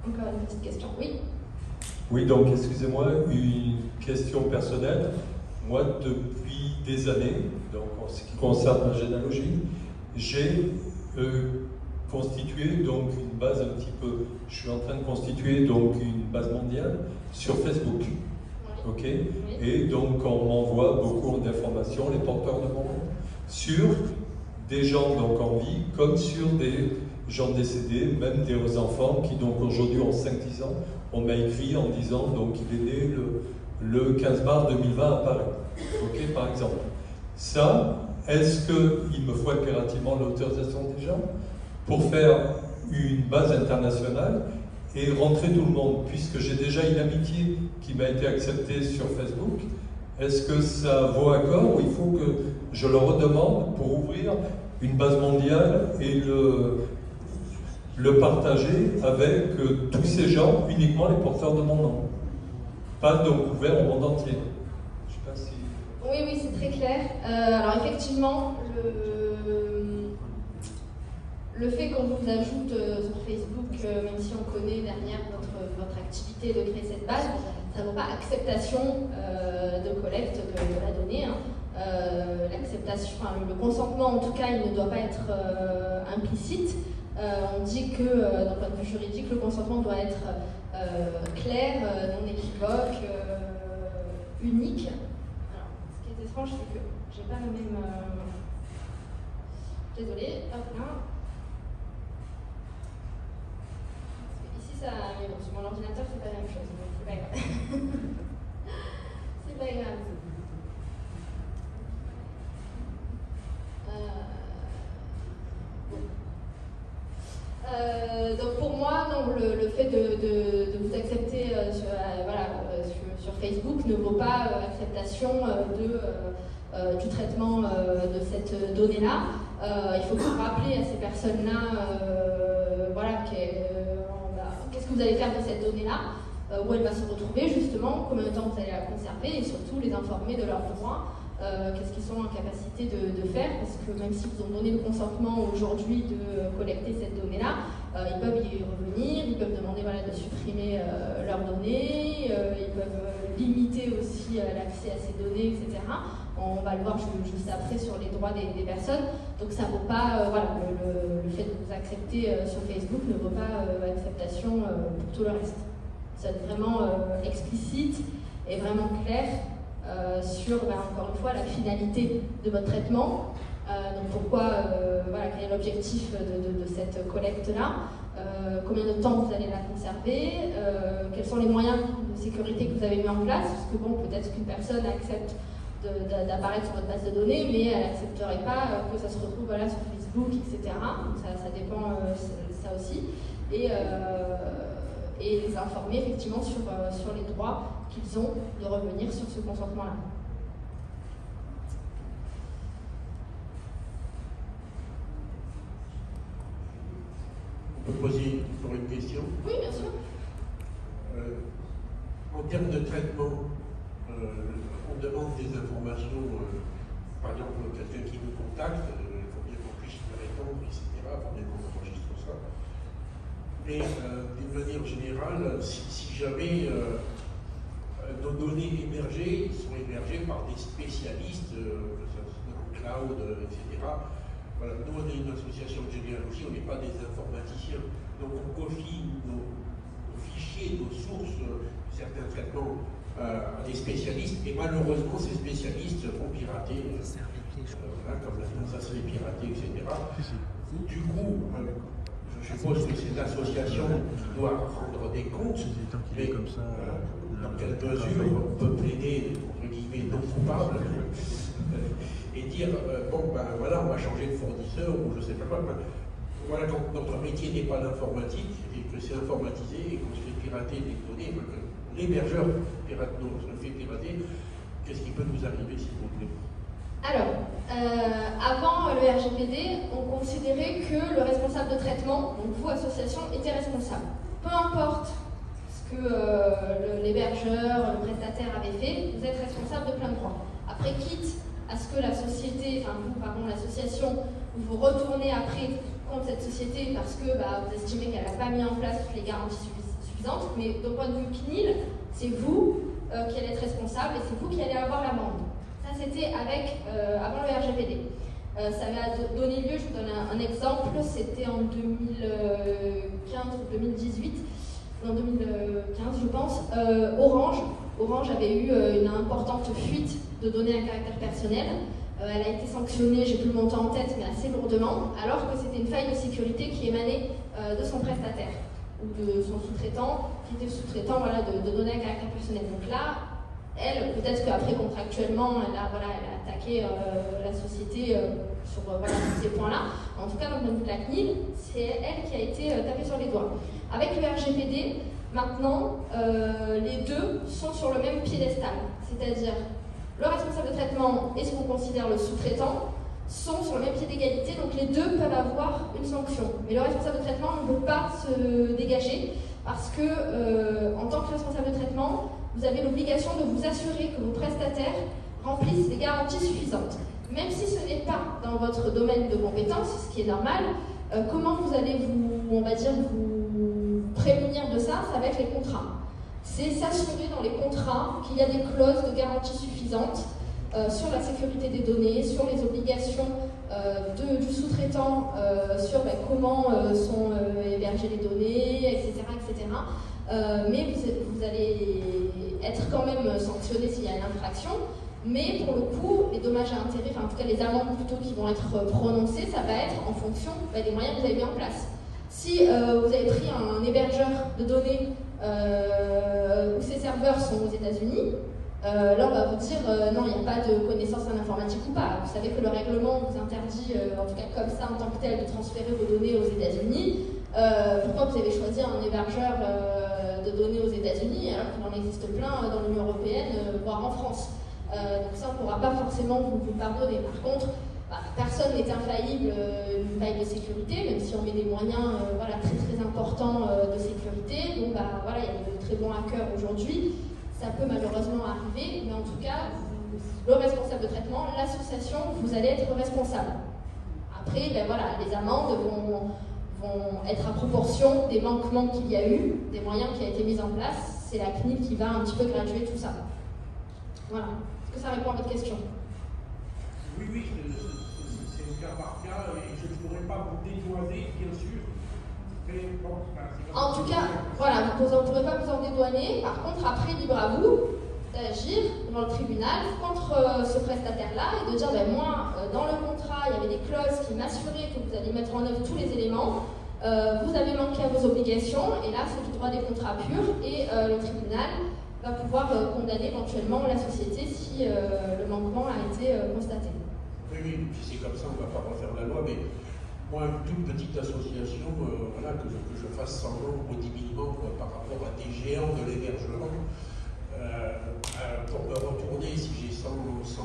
Encore une petite question, oui. Oui, donc excusez-moi, une question personnelle. Moi, depuis des années, donc en ce qui concerne ma généalogie, j'ai constitué donc une base un petit peu. Je suis en train de constituer donc une base mondiale sur Facebook. Ok. Et donc on m'envoie beaucoup d'informations, les porteurs de mon nom, sur des gens donc en vie, comme sur des gens décédés, même des enfants qui donc aujourd'hui ont 5-10 ans. On m'a écrit en disant donc il est né le 15 mars 2020 à Paris. Ok, par exemple. Ça, est-ce qu'il me faut impérativement l'autorisation des gens pour faire une base internationale et rentrer tout le monde, puisque j'ai déjà une amitié qui m'a été acceptée sur Facebook? Est-ce que ça vaut accord ou il faut que je le redemande pour ouvrir une base mondiale et le partager avec tous ces gens, uniquement les porteurs de mon nom? Pas donc ouvert au monde entier. Je sais pas si... Oui, c'est très clair. Alors effectivement, le fait qu'on vous ajoute sur Facebook, même si on connaît derrière votre activité de créer cette base, ça ne vaut pas acceptation de collecte de la donnée. L'acceptation, le consentement en tout cas, il ne doit pas être implicite. On dit que d'un point de vue juridique, le consentement doit être clair, non équivoque, unique. Alors, ce qui est étrange, c'est que j'ai pas le même. Désolée, hop là. Ici, ça. Mais bon, sur mon ordinateur, c'est pas la même chose, donc c'est pas grave. C'est pas grave. Donc pour moi, donc, le fait de vous accepter sur Facebook ne vaut pas acceptation du traitement de cette donnée-là. Il faut vous rappeler à ces personnes-là, qu'est-ce que vous allez faire de cette donnée-là, où elle va se retrouver justement, combien de temps vous allez la conserver et surtout les informer de leurs droits. Qu'est-ce qu'ils sont en capacité de faire, parce que même si vous ont donné le consentement aujourd'hui de collecter cette donnée-là, ils peuvent y revenir, ils peuvent demander de supprimer leurs données, ils peuvent limiter aussi l'accès à ces données, etc. On va le voir juste après sur les droits des personnes. Donc ça ne vaut pas, le fait de vous accepter sur Facebook ne vaut pas acceptation pour tout le reste. Ça va être vraiment explicite et vraiment clair. Sur, encore une fois, la finalité de votre traitement. Donc pourquoi, quel est l'objectif de cette collecte-là, combien de temps vous allez la conserver, quels sont les moyens de sécurité que vous avez mis en place, parce que bon, peut-être qu'une personne accepte d'apparaître sur votre base de données, mais elle n'accepterait pas que ça se retrouve sur Facebook, etc. Donc ça dépend, ça aussi. Et les informer effectivement sur les droits qu'ils ont de revenir sur ce consentement-là. Je peux poser encore une question? Oui, bien sûr. En termes de traitement, on demande des informations, par exemple, quelqu'un qui nous contacte, il faut bien qu'on puisse lui répondre, etc. Il faut bien qu'on enregistre ça. Mais d'une manière générale, si jamais nos données hébergées sont hébergées par des spécialistes, en cloud, etc. Voilà, nous, on est une association de généalogie, on n'est pas des informaticiens. Donc on confie nos fichiers, nos sources, certains traitements à des spécialistes, et malheureusement ces spécialistes font pirater, voilà, comme ça se fait pirater, etc. Du coup, je suppose que c'est l'association qui doit rendre des comptes, mais dans quelle mesure on peut plaider, entre guillemets, non coupable, et dire, bon ben voilà, on va changer de fournisseur, ou je sais pas quoi. Voilà, quand notre métier n'est pas l'informatique, et que c'est informatisé, et qu'on se fait pirater des données, que l'hébergeur se fait pirater, qu'est-ce qui peut nous arriver, s'il vous plaît? Alors, avant le RGPD, on considérait que le responsable de traitement, donc vous, association, était responsable. Peu importe ce que l'hébergeur, le prestataire avait fait, vous êtes responsable de plein droit. Après, quitte à ce que la société, enfin vous, pardon, l'association, vous retournez après contre cette société parce que vous estimez qu'elle n'a pas mis en place toutes les garanties suffisantes, mais d'un point de vue CNIL, c'est vous qui allez être responsable et c'est vous qui allez avoir l'amende. Ça, c'était avant le RGPD. Ça va donner lieu, je vous donne un exemple, c'était en 2015 ou 2018, en 2015 je pense, Orange avait eu une importante fuite de données à caractère personnel. Elle a été sanctionnée, j'ai plus le montant en tête, mais assez lourdement, alors que c'était une faille de sécurité qui émanait de son prestataire ou de son sous-traitant, qui était sous-traitant voilà, de données à caractère personnel. Donc là, elle, peut-être qu'après contractuellement, elle a attaqué la société sur ces points-là. En tout cas, dans le point de vue de la CNIL, c'est elle qui a été tapée sur les doigts. Avec le RGPD, maintenant, les deux sont sur le même piédestal, c'est-à-dire le responsable de traitement et ce qu'on considère le sous-traitant sont sur le même pied d'égalité, donc les deux peuvent avoir une sanction. Mais le responsable de traitement ne peut pas se dégager parce que, en tant que responsable de traitement, vous avez l'obligation de vous assurer que vos prestataires remplissent des garanties suffisantes. Même si ce n'est pas dans votre domaine de compétence, ce qui est normal, comment vous allez vous prémunir de ça? Ça va être les contrats. C'est s'assurer dans les contrats qu'il y a des clauses de garantie suffisantes sur la sécurité des données, sur les obligations du sous-traitant, sur comment sont hébergées les données, etc. etc. Mais vous allez être quand même sanctionné s'il y a une infraction. Mais pour le coup, les dommages à intérêt, enfin en tout cas les amendes plutôt qui vont être prononcées, ça va être en fonction des moyens que vous avez mis en place. Si vous avez pris un hébergeur de données où ses serveurs sont aux États-Unis, là on va vous dire non, il n'y a pas de connaissance en informatique ou pas. Vous savez que le règlement vous interdit, en tout cas comme ça en tant que tel, de transférer vos données aux États-Unis. Pourquoi vous avez choisi un hébergeur de données aux États-Unis alors qu'il en existe plein dans l'Union européenne, voire en France? Donc ça, on ne pourra pas forcément vous pardonner. Par contre, personne n'est infaillible, une faille de sécurité, même si on met des moyens très très importants de sécurité. Bon, voilà, il y a de très bons hackers aujourd'hui. Ça peut malheureusement arriver, mais en tout cas, le responsable de traitement, l'association, vous allez être responsable. Après, voilà, les amendes vont être à proportion des manquements qu'il y a eu, des moyens qui ont été mis en place. C'est la CNIL qui va un petit peu graduer tout ça. Voilà. Est-ce que ça répond à votre question? Oui, c'est le cas par cas et je ne pourrais pas vous dédouaner, bien sûr. Mais bon, en tout cas, voilà, vous ne pourrez pas vous en dédouaner. Par contre, après, libre à vous d'agir devant le tribunal contre ce prestataire-là et de dire, moi, dans le contrat, il y avait des clauses qui m'assuraient que vous alliez mettre en œuvre tous les éléments. Vous avez manqué à vos obligations et là, c'est du droit des contrats purs et le tribunal va pouvoir condamner éventuellement la société si le manquement a été constaté. Oui, si c'est comme ça, on ne va pas refaire la loi, mais moi, une toute petite association, que je fasse semblant au diminuement par rapport à des géants de l'hébergement, pour me retourner, si j'ai 100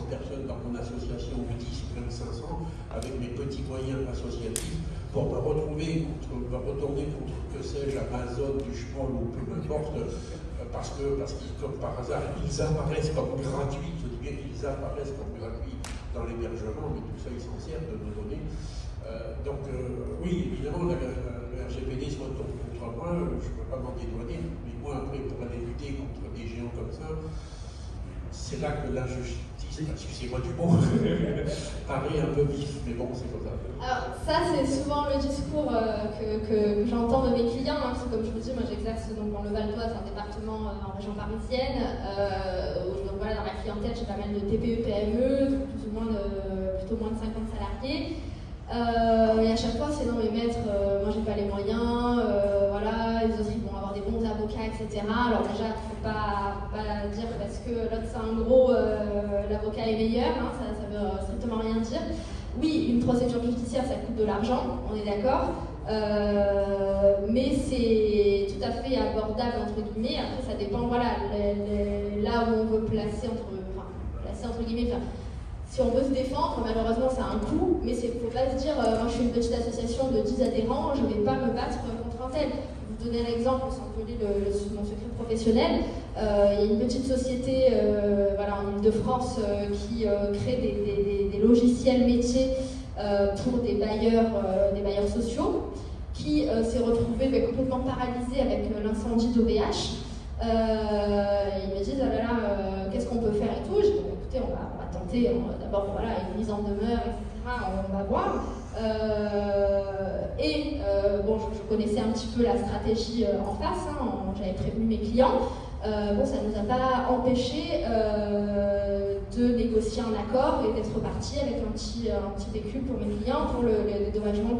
personnes dans mon association, ou 10 ou même 500, avec mes petits moyens associatifs, pour me retourner contre, que sais-je, Amazon, du Schmoll ou peu m'importe, parce qu'ils, comme par hasard, ils apparaissent comme gratuits, je dis bien qu'ils apparaissent comme gratuits dans l'hébergement, mais tout ça, ils s'en servent de nos données. Oui, évidemment, le RGPD se retourne contre moi, je ne peux pas m'en dédouaner, mais moi, après, pour aller lutter contre des géants comme ça, c'est là que l'injustice, excusez-moi du mot, paraît un peu vif, mais bon, c'est comme ça. Alors, ça, c'est souvent le discours que j'entends de mes clients, hein, parce que comme je vous dis, moi j'exerce donc dans le Val d'Oise, un département en région parisienne, donc voilà, dans la clientèle, j'ai pas mal de TPE, PME, plutôt moins de 50 salariés. Et à chaque fois, c'est non, mais maître, moi j'ai pas les moyens, voilà, les autres ils vont avoir des bons avocats, etc. Alors déjà, il ne faut pas dire parce que l'autre c'est un gros, l'avocat est meilleur, hein, ça veut strictement rien dire. Oui, une procédure judiciaire, ça coûte de l'argent, on est d'accord, mais c'est tout à fait abordable, entre guillemets. Après, ça dépend, voilà, là où on veut placer, entre guillemets, si on veut se défendre, malheureusement, ça a un coût, mais il ne faut pas se dire, moi je suis une petite association de 10 adhérents, je ne vais pas me battre contre un tel. Vous donner un exemple, sans voler mon secret professionnel, il y a une petite société voilà, en Ile-de-France qui crée des logiciels métiers pour des bailleurs sociaux, qui s'est retrouvé complètement paralysé avec l'incendie d'OVH. Ils me disent, ah là là, qu'est-ce qu'on peut faire et tout. Je dis, écoutez, on va tenter d'abord voilà, une mise en demeure, etc. On va voir. Bon, je connaissais un petit peu la stratégie en face, hein, j'avais prévenu mes clients. Bon, ça ne nous a pas empêché de négocier un accord et d'être parti avec un petit pécule pour mes clients pour le dédommagement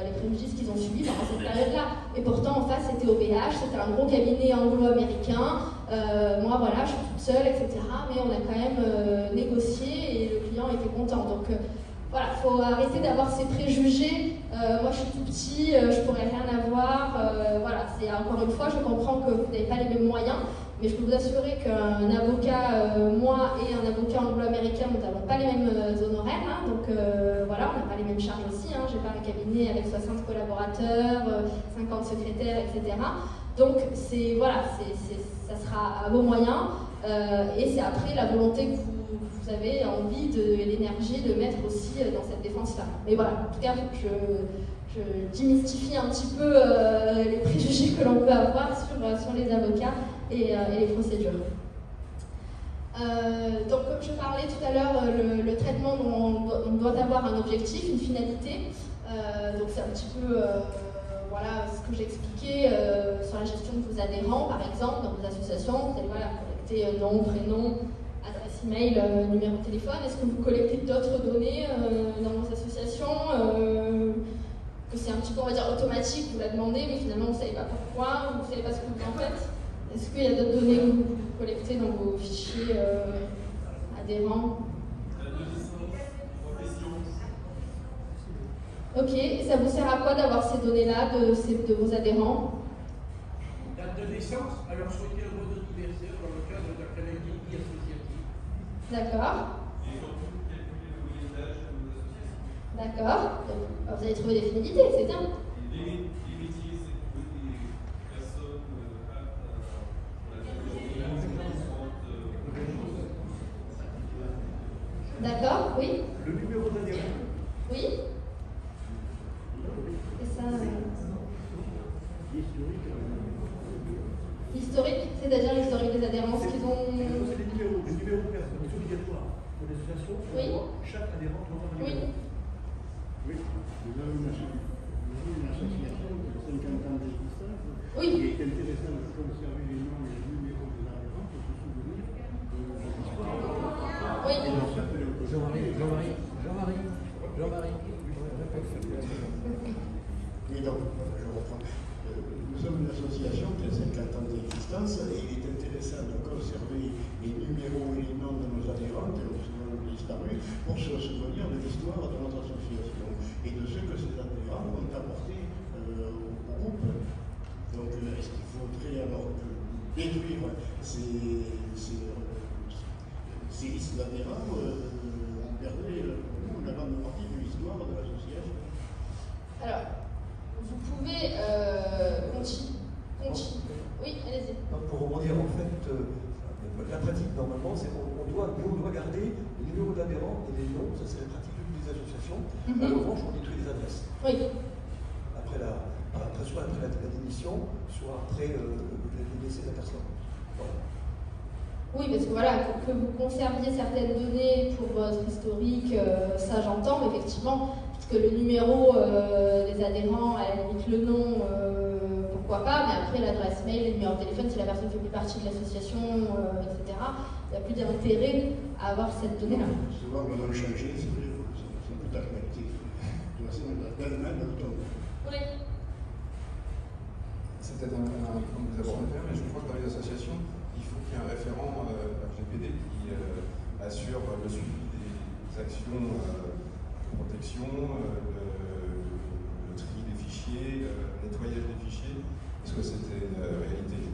les préjudices qu'ils ont subis pendant cette période-là. Et pourtant, en face, c'était OVH, c'était un gros cabinet anglo-américain. Moi, voilà, je suis toute seule, etc. Mais on a quand même négocié et le client était content. Donc, voilà, il faut arrêter d'avoir ces préjugés. Moi, je suis tout petit, je pourrais rien avoir. Voilà, c'est encore une fois, je comprends que vous n'avez pas les mêmes moyens. Mais je peux vous assurer qu'un avocat, moi et un avocat anglo-américain, nous n'avons pas les mêmes honoraires. Hein, donc voilà, on n'a pas les mêmes charges aussi. Hein, je n'ai pas un cabinet avec 60 collaborateurs, 50 secrétaires, etc. Donc voilà, ça sera à vos moyens. Et c'est après la volonté que vous avez envie et l'énergie de mettre aussi dans cette défense-là. Mais voilà, en tout cas, je démystifie un petit peu les préjugés que l'on peut avoir sur les avocats et les procédures. Donc, comme je parlais tout à l'heure, le traitement, on doit avoir un objectif, une finalité. Donc, c'est un petit peu voilà, ce que j'expliquais sur la gestion de vos adhérents, par exemple, dans vos associations. Vous allez voilà, collecter nom, prénom, adresse email, numéro de téléphone. Est-ce que vous collectez d'autres données dans vos associations que c'est un petit peu, on va dire, automatique, vous la demandez, mais finalement, vous ne savez pas pourquoi, vous ne savez pas ce que vous en faites. Est-ce qu'il y a d'autres données que vous collectez dans vos fichiers adhérents? Ok, et ça vous sert à quoi d'avoir ces données-là de vos adhérents? Date de naissance, alors souhaiter un vote d'anniversaire dans le cadre d'un calendrier associatif. D'accord. D'accord. Vous avez trouvé des finalités, c'est bien. D'accord, oui. Le numéro d'adhérent. Oui. Et ça. Historique, c'est-à-dire l'historique des adhérents qu'ils ont. C'est des numéros personnels obligatoires pour les associations. Oui. Chaque adhérent doit avoir un numéro. Oui. Oui. Nous avons une association de 50 ans d'existence. Oui. Il est intéressant de conserver les noms et les numéros des adhérents pour se souvenir de l'histoire. Oui. Jean-Marie. Oui, donc, je reprends. Nous sommes une association qui a 50 ans d'existence et il est intéressant de conserver les numéros et les noms de nos adhérents qui ont souvent disparu pour se souvenir de l'histoire de notre association et de ce que ces adhérents ont apporté au groupe. Donc, est-ce qu'il faudrait alors détruire ces listes d'adhérents? On perdrait la grande partie de l'histoire de l'association. on doit garder les numéros d'adhérents et les noms, ça c'est la pratique de toutes les associations. En revanche, on détruit les adresses. Oui. Soit après la démission, soit après le décès de la personne. Voilà. Oui, parce que voilà, que vous conserviez certaines données pour votre historique, ça j'entends, mais effectivement, parce que le numéro des adhérents, à la limite le nom, pourquoi pas, mais après l'adresse mail, le numéro de téléphone, si la personne fait plus partie de l'association, etc., il n'y a plus d'intérêt à avoir cette donnée-là. Souvent, on va le changer, c'est vrai, c'est plus d'actualité. Oui. C'est peut-être un point que vous abordez bien, mais je crois que dans les associations, il faut qu'il y ait un référent RGPD qui assure le suivi des actions de protection, le tri des fichiers, le nettoyage des fichiers. Est-ce que c'était une réalité?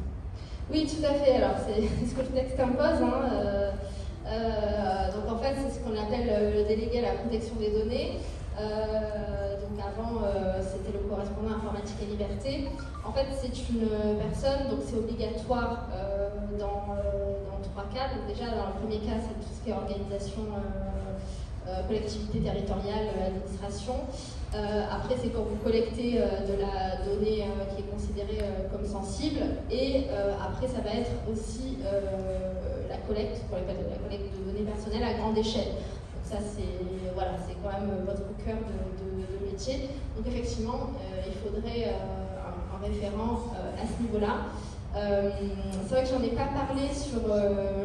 Oui, tout à fait. Alors, c'est ce que le texte impose. Donc, en fait, c'est ce qu'on appelle le délégué à la protection des données. Donc avant, c'était le correspondant informatique et liberté. En fait, c'est une personne, donc c'est obligatoire dans 3 cas. Donc déjà, dans le premier cas, c'est tout ce qui est organisation, collectivité territoriale, administration. Après, c'est quand vous collectez de la donnée qui est considérée comme sensible. Et après, ça va être aussi la collecte, pour la collecte de données personnelles à grande échelle. Donc ça, c'est quand même votre cœur de métier. Donc effectivement, il faudrait un référent à ce niveau-là. C'est vrai que j'en ai pas parlé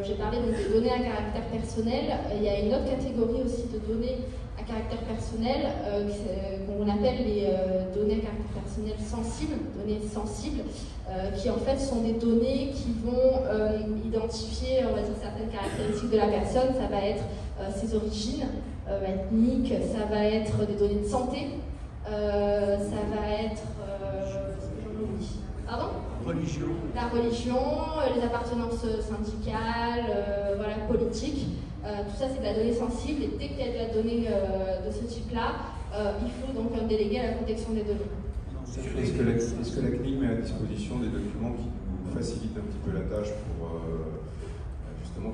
j'ai parlé donc des données à caractère personnel. Il y a une autre catégorie aussi de données à caractère personnel qu'on appelle les données à caractère personnel sensibles, qui en fait sont des données qui vont identifier, on va dire, certaines caractéristiques de la personne. Ça va être ses origines ethniques, ça va être des données de santé, ça va être pardon ? Religion. La religion, les appartenances syndicales, politiques. Tout ça, c'est de la donnée sensible. Et dès qu'il y a de la donnée de ce type-là, il faut donc un délégué à la protection des données. Est-ce que la CNIL met à disposition des documents qui nous facilitent un petit peu la tâche pour justement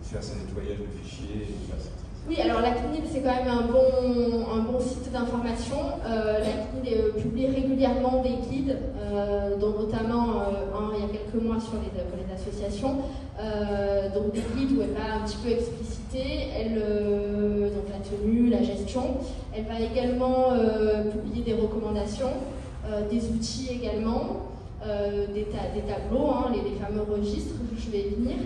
faire ces nettoyages de fichiers et faire cette... Oui, alors la CNIL, c'est quand même un bon site d'information. La CNIL publie régulièrement des guides, dont notamment un il y a quelques mois pour les associations. Donc des guides où elle va un petit peu expliciter donc la tenue, la gestion. Elle va également publier des recommandations, des outils également, des tableaux, les fameux registres, je vais y venir.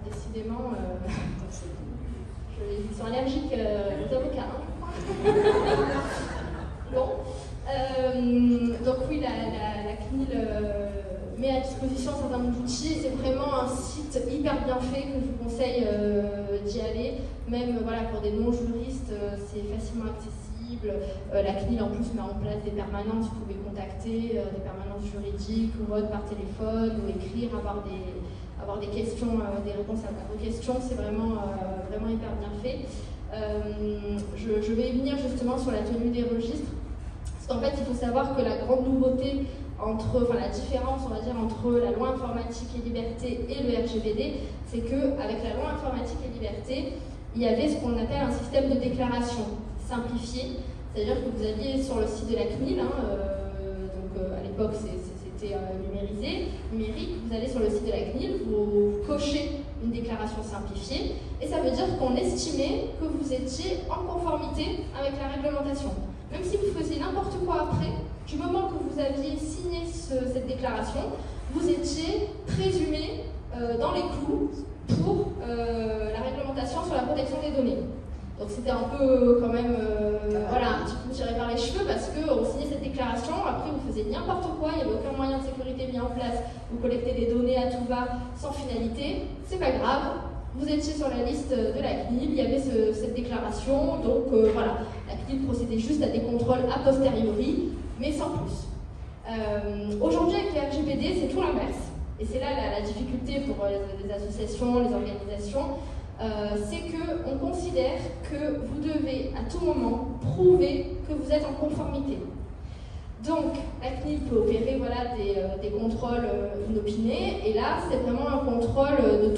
Décidément, ils sont allergiques aux avocats. Bon. Donc oui, la CNIL met à disposition un certain nombre d'outils. C'est vraiment un site hyper bien fait que je vous conseille d'y aller. Même pour des non-juristes, c'est facilement accessible. La CNIL en plus met en place des permanences. Vous pouvez contacter des permanences juridiques ou autres par téléphone ou écrire, avoir des questions, des réponses à vos questions. C'est vraiment hyper bien fait. Je vais y venir justement sur la tenue des registres. Parce qu'en fait, il faut savoir que la grande nouveauté la différence, on va dire, entre la loi informatique et liberté et le RGPD, c'est qu'avec la loi informatique et liberté, il y avait ce qu'on appelle un système de déclaration simplifié. C'est-à-dire que vous aviez sur le site de la CNIL, à l'époque c'était numérique, vous allez sur le site de la CNIL, vous cochez une déclaration simplifiée, et ça veut dire qu'on estimait que vous étiez en conformité avec la réglementation. Même si vous faisiez n'importe quoi après, du moment que vous aviez signé cette déclaration, vous étiez présumé dans les clous pour la réglementation sur la protection des données. Donc c'était un peu quand même un petit peu tiré par les cheveux parce qu'on signait cette déclaration, après vous faisiez n'importe quoi, il n'y avait aucun moyen de sécurité mis en place, vous collectez des données à tout va sans finalité, c'est pas grave, vous étiez sur la liste de la CNIL, il y avait cette déclaration, donc la CNIL procédait juste à des contrôles a posteriori, mais sans plus. Aujourd'hui avec le RGPD, c'est tout l'inverse, et c'est là la difficulté pour les associations, les organisations. C'est qu'on considère que vous devez à tout moment prouver que vous êtes en conformité. Donc, la CNIL peut opérer des contrôles inopinés, et là, c'est vraiment un contrôle de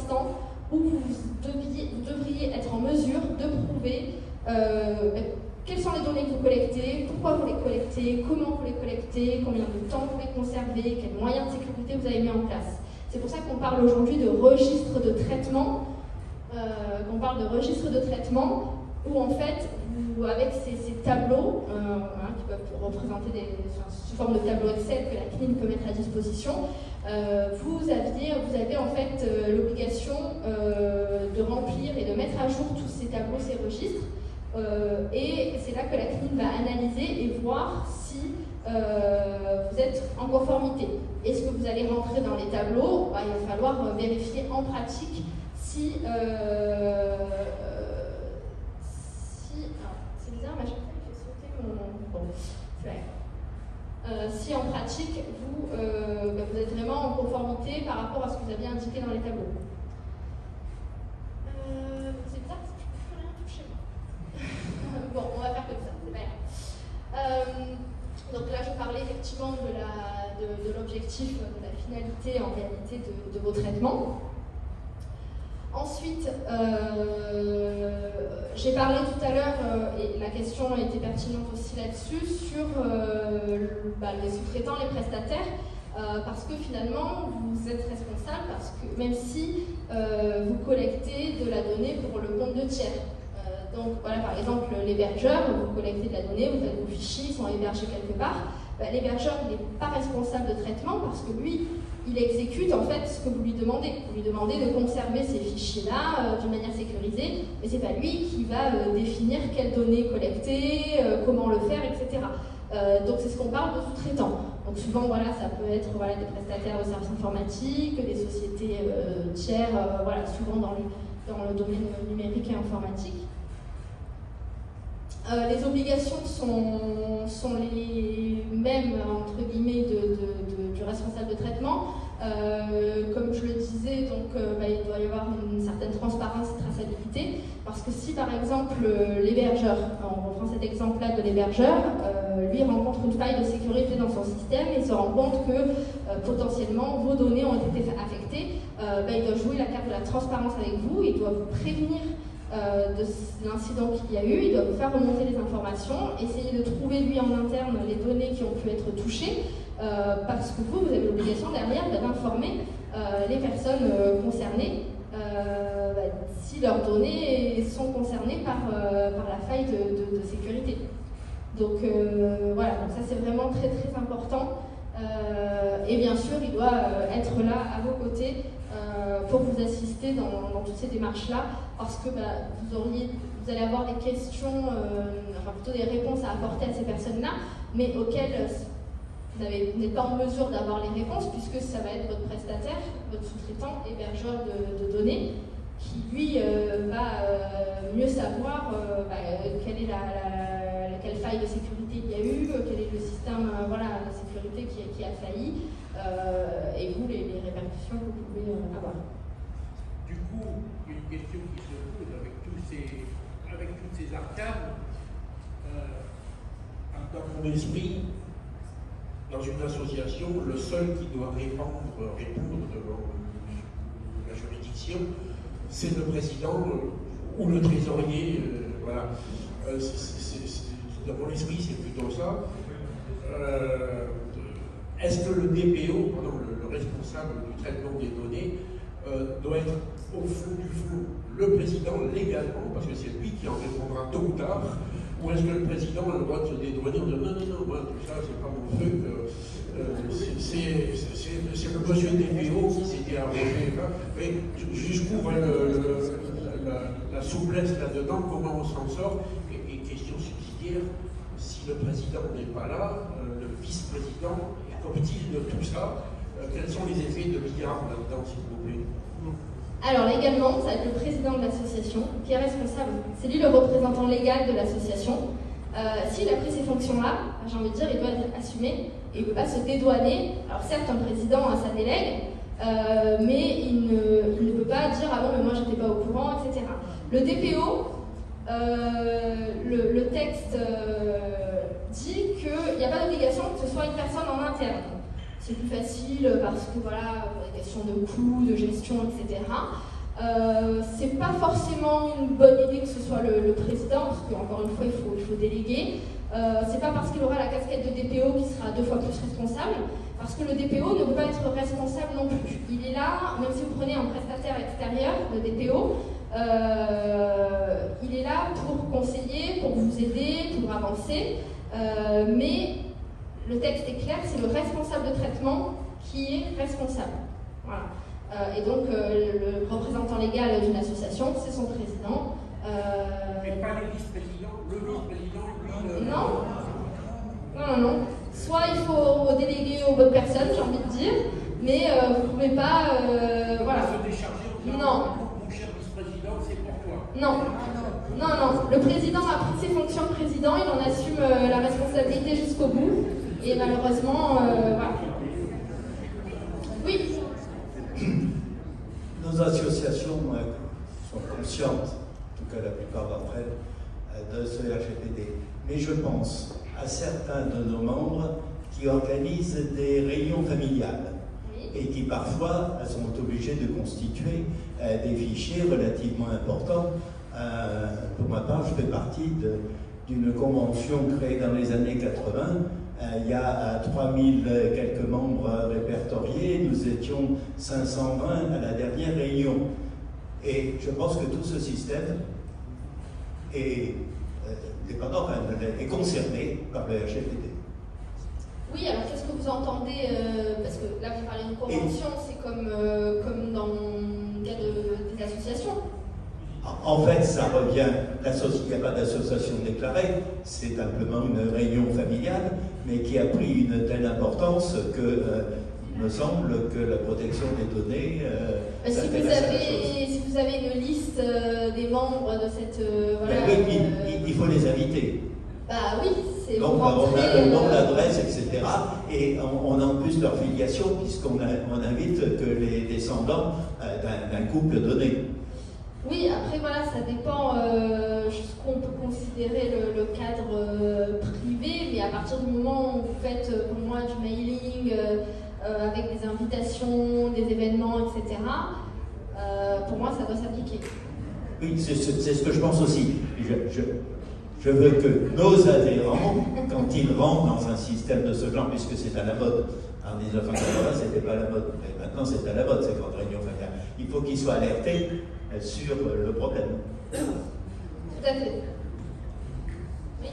instant où vous devriez être en mesure de prouver quelles sont les données que vous collectez, pourquoi vous les collectez, comment vous les collectez, combien de temps vous les conservez, quels moyens de sécurité vous avez mis en place. C'est pour ça qu'on parle aujourd'hui de registre de traitement, où en fait, avec ces tableaux, qui peuvent représenter sous forme de tableau Excel que la CNIL peut mettre à disposition, vous avez en fait l'obligation de remplir et de mettre à jour tous ces tableaux, ces registres, et c'est là que la CNIL va analyser et voir si vous êtes en conformité. Est-ce que vous allez rentrer dans les tableaux? Il va falloir vérifier en pratique si c'est bizarre, mais à chaque fois il fait sauter mon... Bon, si en pratique vous êtes vraiment en conformité par rapport à ce que vous aviez indiqué dans les tableaux. C'est bizarre parce que je ne peux plus rien toucher. Bon, on va faire comme ça, c'est pas grave. Donc là, je parlais effectivement de l'objectif, de la finalité en réalité de vos traitements. Ensuite, j'ai parlé tout à l'heure, et la question était pertinente aussi là-dessus, sur les sous-traitants, les prestataires, parce que finalement, vous êtes responsable, parce que même si vous collectez de la donnée pour le compte de tiers. Donc voilà, par exemple, l'hébergeur, vous collectez de la donnée, vous avez vos fichiers, ils sont hébergés quelque part. L'hébergeur, il n'est pas responsable de traitement parce que lui, il exécute en fait ce que vous lui demandez. Vous lui demandez de conserver ces fichiers-là d'une manière sécurisée, mais c'est pas lui qui va définir quelles données collecter, comment le faire, etc. Donc c'est ce qu'on parle de sous-traitants. Donc souvent, voilà, ça peut être des prestataires de services informatiques, des sociétés tiers, souvent dans le domaine numérique et informatique. Les obligations sont les mêmes, entre guillemets, du responsable de traitement. Comme je le disais, donc, il doit y avoir une certaine transparence et traçabilité, parce que si par exemple l'hébergeur, on reprend cet exemple-là de l'hébergeur, lui rencontre une faille de sécurité dans son système et se rend compte que potentiellement vos données ont été affectées, il doit jouer la carte de la transparence avec vous, il doit vous prévenir de l'incident qu'il y a eu, il doit vous faire remonter les informations, essayer de trouver lui en interne les données qui ont pu être touchées, parce que vous avez l'obligation derrière d'informer les personnes concernées si leurs données sont concernées par la faille de sécurité. Donc voilà, donc ça c'est vraiment très très important. Et bien sûr, il doit être là à vos côtés pour vous assister dans toutes ces démarches-là, parce que vous allez avoir des questions, plutôt des réponses à apporter à ces personnes-là, mais auxquelles vous n'êtes pas en mesure d'avoir les réponses, puisque ça va être votre prestataire, votre sous-traitant, hébergeur de données, qui lui va mieux savoir quelle faille de sécurité il y a eu, quel est le système de sécurité qui a failli, et vous, les répercussions que vous pouvez avoir. Du coup, une question qui se pose avec toutes ces arcanes, dans mon esprit, dans une association, le seul qui doit répondre devant la juridiction, c'est le président ou le trésorier. Voilà. Dans mon esprit, c'est plutôt ça. Est-ce que le DPO, le responsable du traitement des données, doit être au fond du fond le président légalement, parce que c'est lui qui en répondra tôt ou tard, ou est-ce que le président a le droit de se dédouaner en disant non, moi tout ça c'est pas mon truc, c'est le monsieur DPO qui s'était arrangé. Mais jusqu'où va la souplesse là-dedans, comment on s'en sort, et question subsidiaire, si le président n'est pas là, le vice-président qu'obtient de tout ça, quels sont les effets de billard là-dedans, s'il vous plaît? Alors légalement, ça va être le président de l'association qui est responsable. C'est lui le représentant légal de l'association. S'il a pris ces fonctions-là, j'ai envie de dire, il doit être assumé et il ne peut pas se dédouaner. Alors certes, un président a sa délègue, mais il ne peut pas dire « Ah bon, mais moi j'étais pas au courant », etc. Le DPO, le texte dit qu'il n'y a pas d'obligation que ce soit une personne en interne. c'est plus facile parce que voilà, pour des questions de coûts, de gestion, etc. C'est pas forcément une bonne idée que ce soit le président, parce qu'encore une fois, il faut déléguer. C'est pas parce qu'il aura la casquette de DPO qu'il sera 2 fois plus responsable, parce que le DPO ne peut pas être responsable non plus. Il est là, même si vous prenez un prestataire extérieur, le DPO, il est là pour conseiller, pour vous aider, pour avancer, mais le texte est clair, c'est le responsable de traitement qui est responsable. Voilà. Et donc, le représentant légal d'une association, c'est son président. Mais pas le vice-président. Le vice-président, lui... Non. Soit il faut déléguer aux bonnes personnes, j'ai envie de dire, mais vous ne pouvez pas... voilà. Se décharger en disant, non. Mon cher vice-président, c'est pour toi. Non. Le président a pris ses fonctions de président, il en assume la responsabilité jusqu'au bout. Et malheureusement, voilà. Oui. Nos associations sont conscientes, en tout cas la plupart d'entre elles, de ce RGPD. Mais je pense à certains de nos membres qui organisent des réunions familiales et qui parfois sont obligés de constituer des fichiers relativement importants. Pour ma part, je fais partie d'une convention créée dans les années 80. Il y a 3000 quelques membres répertoriés, nous étions 520 à la dernière réunion. Et je pense que tout ce système est dépendant, est concerné par le RGPD. Oui, alors qu'est-ce que vous entendez parce que là vous parlez d'une convention, c'est comme dans le cas des associations. En fait, ça revient, il n'y a pas d'association déclarée, c'est simplement une réunion familiale, mais qui a pris une telle importance que il me semble que la protection des données... si vous avez une liste des membres de cette... voilà, il faut les inviter. Bah oui, c'est... Donc on a le nom, l'adresse, etc. Et on a en plus leur filiation, puisqu'on invite que les descendants d'un couple donné. Oui, après voilà, ça dépend jusqu'où on peut considérer le cadre privé, mais à partir du moment où vous faites pour moi du mailing avec des invitations, des événements, etc., pour moi ça doit s'appliquer. Oui, c'est ce que je pense aussi. Je veux que nos adhérents, quand ils rentrent dans un système de ce genre, puisque c'est à la mode, en 1980 c'était pas à la mode, mais maintenant c'est à la mode, ces grandes réunions familiales, il faut qu'ils soient alertés sur le problème. Tout à fait. Oui.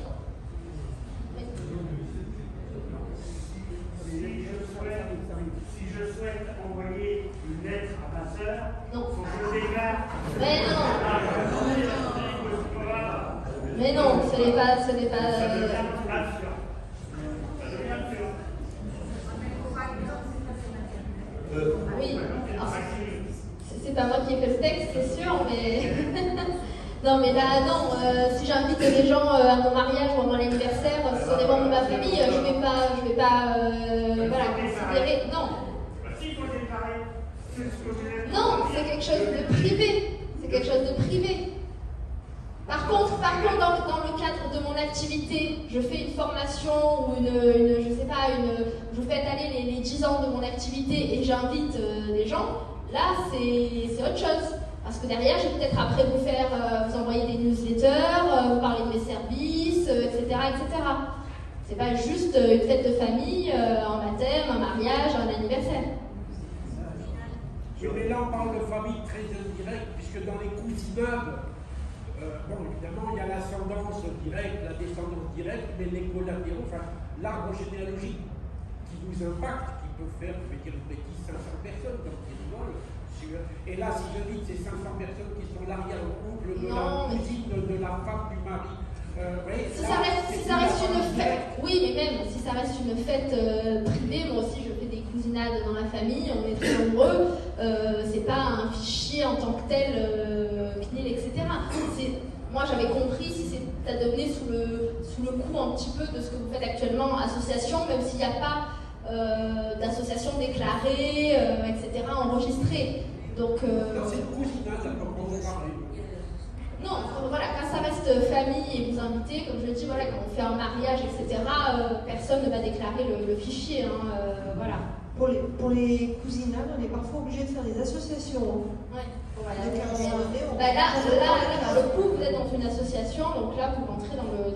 Si je souhaite envoyer une lettre à ma sœur, non. faut que je déclare. Mais non. Mais non, ce n'est pas. Ça devient absurde. Oui. C'est pas moi qui ai fait le texte, c'est sûr, mais... non, mais là, non, si j'invite des gens à mon mariage ou à mon anniversaire, ce sont des membres de ma famille, je vais pas voilà, considérer... Non. Non, c'est quelque chose de privé. C'est quelque chose de privé. Par contre, dans le cadre de mon activité, je fais une formation ou je sais pas, je fais étaler les 10 ans de mon activité et j'invite des gens. Là, c'est autre chose. Parce que derrière, je vais peut-être après vous envoyer des newsletters, vous parler de mes services, etc., etc. C'est pas juste une fête de famille, un baptême, un mariage, un anniversaire. Mais là, on parle de famille très indirecte, puisque dans les cousinats, bon, évidemment, il y a l'ascendance directe, la descendance directe, mais les collatéraux, enfin, l'arbre généalogique qui vous impacte, qui peut faire, je vais dire une bêtise, 500 personnes, donc c'est drôle. Et là, si je dis que c'est 500 personnes qui sont l'arrière-oncle de la cousine, de la femme du mari. Si ça reste une fête, oui, mais même si ça reste une fête privée, moi aussi je fais des cousinades dans la famille, on est très nombreux, c'est pas un fichier en tant que tel, CNIL, etc. Moi j'avais compris si c'est à donner sous le coup un petit peu de ce que vous faites actuellement, association, même s'il n'y a pas d'association déclarée, etc., enregistrée. Donc, c'est une cousinade, comme on parle. Non, voilà, quand ça reste famille et vous invitez, comme je le dis, voilà, quand on fait un mariage, etc., personne ne va déclarer le fichier, hein, voilà. Pour les cousinales, on est parfois obligé de faire des associations. Ouais. Voilà, là, pour le coup, vous êtes dans une association, donc là, vous rentrez dans le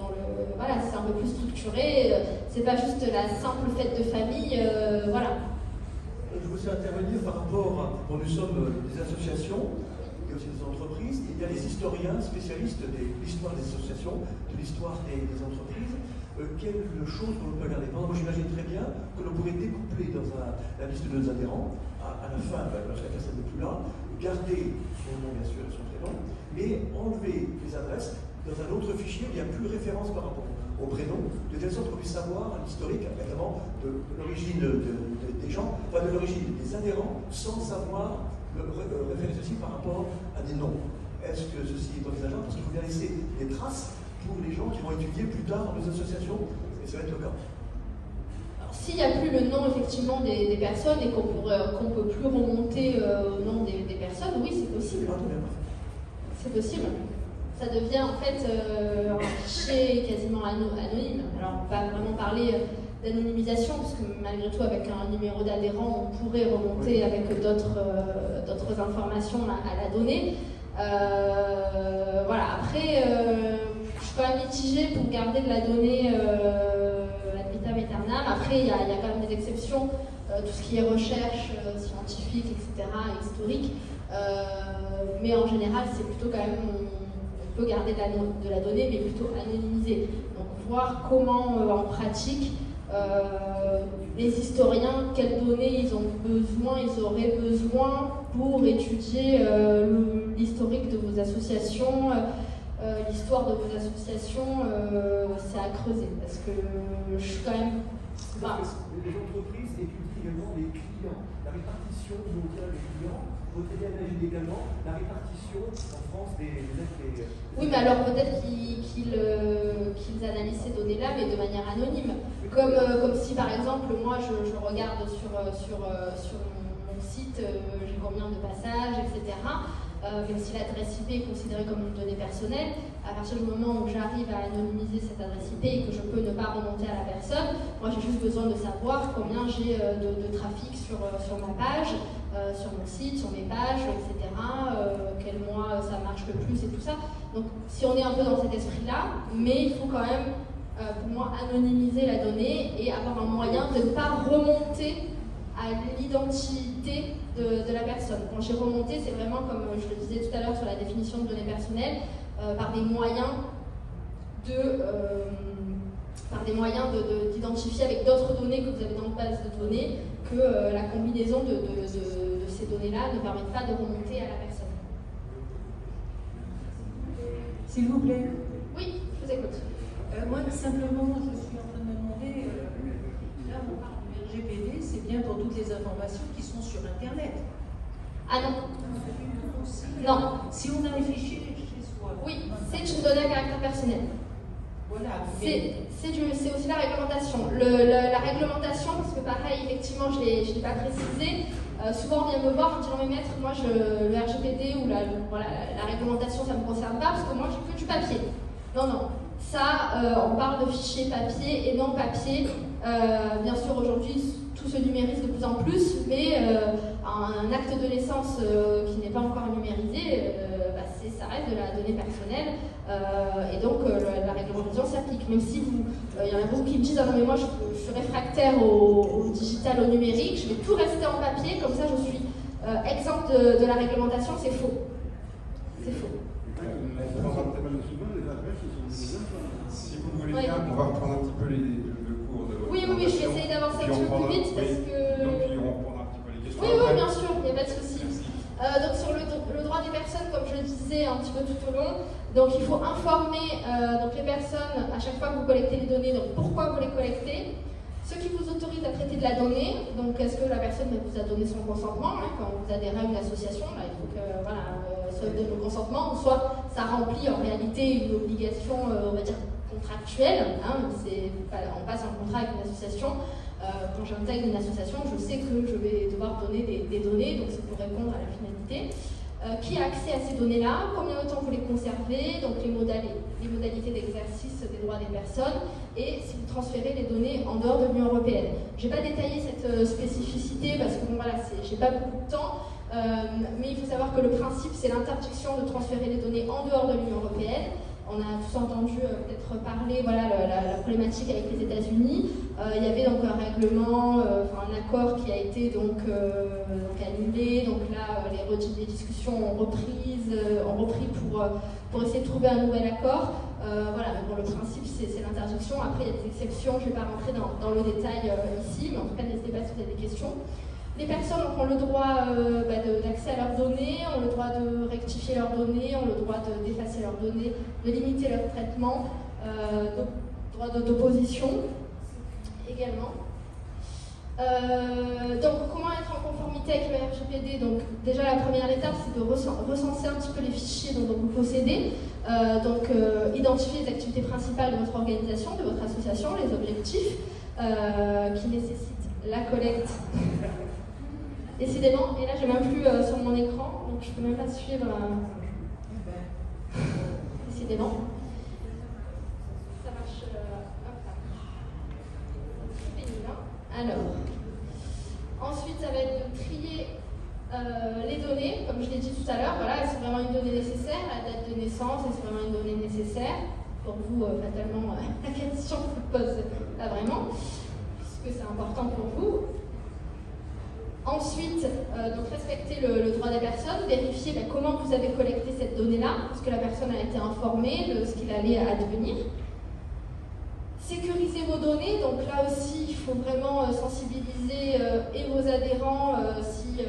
voilà, c'est un peu plus structuré. C'est pas juste la simple fête de famille, voilà. Je veux aussi intervenir par rapport à, bon, nous sommes des associations, il y a aussi des entreprises, il y a les historiens spécialistes de l'histoire des associations, de l'histoire des entreprises. Quelle chose qu'on peut regarder? Moi, j'imagine très bien que l'on pourrait découpler dans la liste de nos adhérents, à la fin, lorsque la personne n'est plus là, garder son nom, bien sûr, et son prénom, mais enlever les adresses dans un autre fichier où il n'y a plus de référence par rapport au prénom, de telle sorte qu'on puisse savoir l'historique, notamment de l'origine des gens, enfin de l'origine des adhérents, sans savoir référer ceci par rapport à des noms. Est-ce que ceci est envisageable? Parce qu'il faut bien laisser des traces pour les gens qui vont étudier plus tard dans les associations, et ça va être le cas. Alors, s'il n'y a plus le nom effectivement des personnes et qu'on ne peut plus remonter au nom des personnes, oui, c'est possible. C'est possible. Ça devient en fait un fichier quasiment anonyme. Alors, on va vraiment parler d'anonymisation, parce que malgré tout, avec un numéro d'adhérent, on pourrait remonter avec d'autres informations à la donnée. Voilà, après, je suis quand même mitigée pour garder de la donnée ad vitam aeternam. Après, il y a quand même des exceptions, tout ce qui est recherche scientifique, etc., historique. Mais en général, c'est plutôt quand même, on peut garder de la donnée, mais plutôt anonymisée. Donc, voir comment, en pratique, les historiens, quelles données ils auraient besoin pour étudier l'historique de vos associations, l'histoire de vos associations, c'est à creuser, parce que je suis quand même... Les entreprises étudient également les clients, la répartition mondiale des clients, votre analyse également la répartition en France des... Oui, mais alors peut-être qu'ils analysent ces données-là, mais de manière anonyme. Comme si, par exemple, moi, je regarde sur mon site, j'ai combien de passages, etc. Même si l'adresse IP est considérée comme une donnée personnelle, à partir du moment où j'arrive à anonymiser cette adresse IP et que je peux ne pas remonter à la personne, moi j'ai juste besoin de savoir combien j'ai de trafic sur ma page, sur mon site, sur mes pages, etc. Quel mois ça marche le plus et tout ça. Donc si on est un peu dans cet esprit-là, mais il faut quand même, pour moi, anonymiser la donnée et avoir un moyen de ne pas remonter à l'identité de la personne. Quand j'ai remonté, c'est vraiment, comme je le disais tout à l'heure sur la définition de données personnelles, par des moyens d'identifier avec d'autres données que vous avez dans le base de données, que la combinaison de ces données-là ne permet pas de remonter à la personne. S'il vous plaît. Oui, je vous écoute. Moi, simplement, je suis en train de me demander, là, on parle du RGPD, c'est bien pour toutes les informations qui sont sur Internet. Ah non. Non. Si on a les fichiers chez soi. Oui, c'est une donnée à caractère personnel. Voilà. C'est aussi la réglementation. La réglementation, parce que pareil, effectivement, je ne l'ai pas précisé, souvent on vient me voir en disant mais maître, moi le RGPD ou la réglementation, ça ne me concerne pas parce que moi j'ai que du papier. Non, non. Ça, on parle de fichiers papier et non papier. Bien sûr, aujourd'hui, tout se numérise de plus en plus, mais un acte de naissance qui n'est pas encore numérisé, ça reste de la donnée personnelle. Et donc, la réglementation s'applique. Même si il y en a beaucoup qui me disent « Ah non, mais moi, je suis réfractaire au digital, au numérique, je vais tout rester en papier, comme ça, je suis exempt de la réglementation », c'est faux. C'est faux. Si vous voulez bien, on va reprendre un petit peu le cours de... Oui, je vais essayer d'avancer un petit peu plus vite parce que... Donc, puis on reprendra un petit peu les questions. Oui, bien sûr, il n'y a pas de souci. Donc sur le droit des personnes, comme je le disais un petit peu tout au long, donc il faut informer les personnes à chaque fois que vous collectez les données, donc pourquoi vous les collectez, ce qui vous autorise à traiter de la donnée, donc est-ce que la personne vous a donné son consentement, quand vous adhérez à une association, là, il faut que ça vous donne le consentement, soit ça remplit en réalité une obligation, on va dire, contractuelle, on passe un contrat avec une association. Quand j'intègre une association, je sais que je vais devoir donner des données, donc c'est pour répondre à la finalité, qui qui a accès à ces données-là, combien de temps vous les conservez, donc les modalités d'exercice des droits des personnes, et si vous transférez les données en dehors de l'Union européenne. Je n'ai pas détaillé cette spécificité parce que bon, voilà, j'ai pas beaucoup de temps, mais il faut savoir que le principe, c'est l'interdiction de transférer les données en dehors de l'Union européenne. On a tous entendu peut-être parler, voilà, la problématique avec les États-Unis. Il y avait donc un règlement, un accord qui a été donc annulé. Donc là, les discussions ont repris pour essayer de trouver un nouvel accord. Voilà, mais bon, le principe, c'est l'interdiction. Après, il y a des exceptions. Je ne vais pas rentrer dans le détail ici, mais en tout cas, n'hésitez pas si vous avez des questions. Les personnes ont le droit d'accès à leurs données, ont le droit de rectifier leurs données, ont le droit d'effacer leurs données, de limiter leur traitement, droit d'opposition également. Donc, comment être en conformité avec le RGPD? Donc, déjà, la première étape, c'est de recenser un petit peu les fichiers dont vous possédez. Identifier les activités principales de votre organisation, de votre association, les objectifs qui nécessitent la collecte. Décidément, et là j'ai même plus sur mon écran, donc je peux même pas suivre. Décidément. Ça marche. C'est pénible, hein. Alors, ensuite ça va être de trier les données, comme je l'ai dit tout à l'heure. Voilà, est-ce vraiment une donnée nécessaire? La date de naissance, est-ce vraiment une donnée nécessaire? Pour vous, fatalement, la question se pose pas vraiment, puisque c'est important pour vous. Ensuite, donc respecter le droit des personnes, vérifier comment vous avez collecté cette donnée-là, parce que la personne a été informée de ce qu'il allait advenir. Sécuriser vos données, donc là aussi, il faut vraiment sensibiliser et vos adhérents,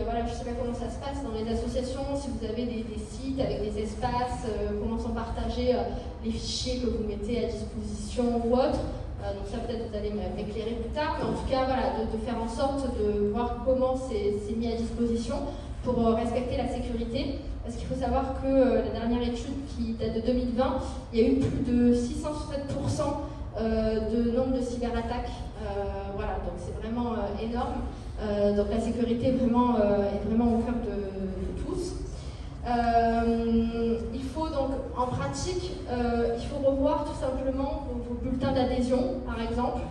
voilà, je ne sais pas comment ça se passe dans les associations, si vous avez des sites avec des espaces, comment sont partagés les fichiers que vous mettez à disposition ou autre. Donc ça peut-être vous allez m'éclairer plus tard, mais en tout cas voilà, de faire en sorte de voir comment c'est mis à disposition pour respecter la sécurité. Parce qu'il faut savoir que la dernière étude qui date de 2020, il y a eu plus de 607% de nombre de cyberattaques. Voilà, donc c'est vraiment énorme. Donc la sécurité est vraiment au cœur de tous. Il faut donc, en pratique, il faut revoir tout simplement vos bulletins d'adhésion, par exemple,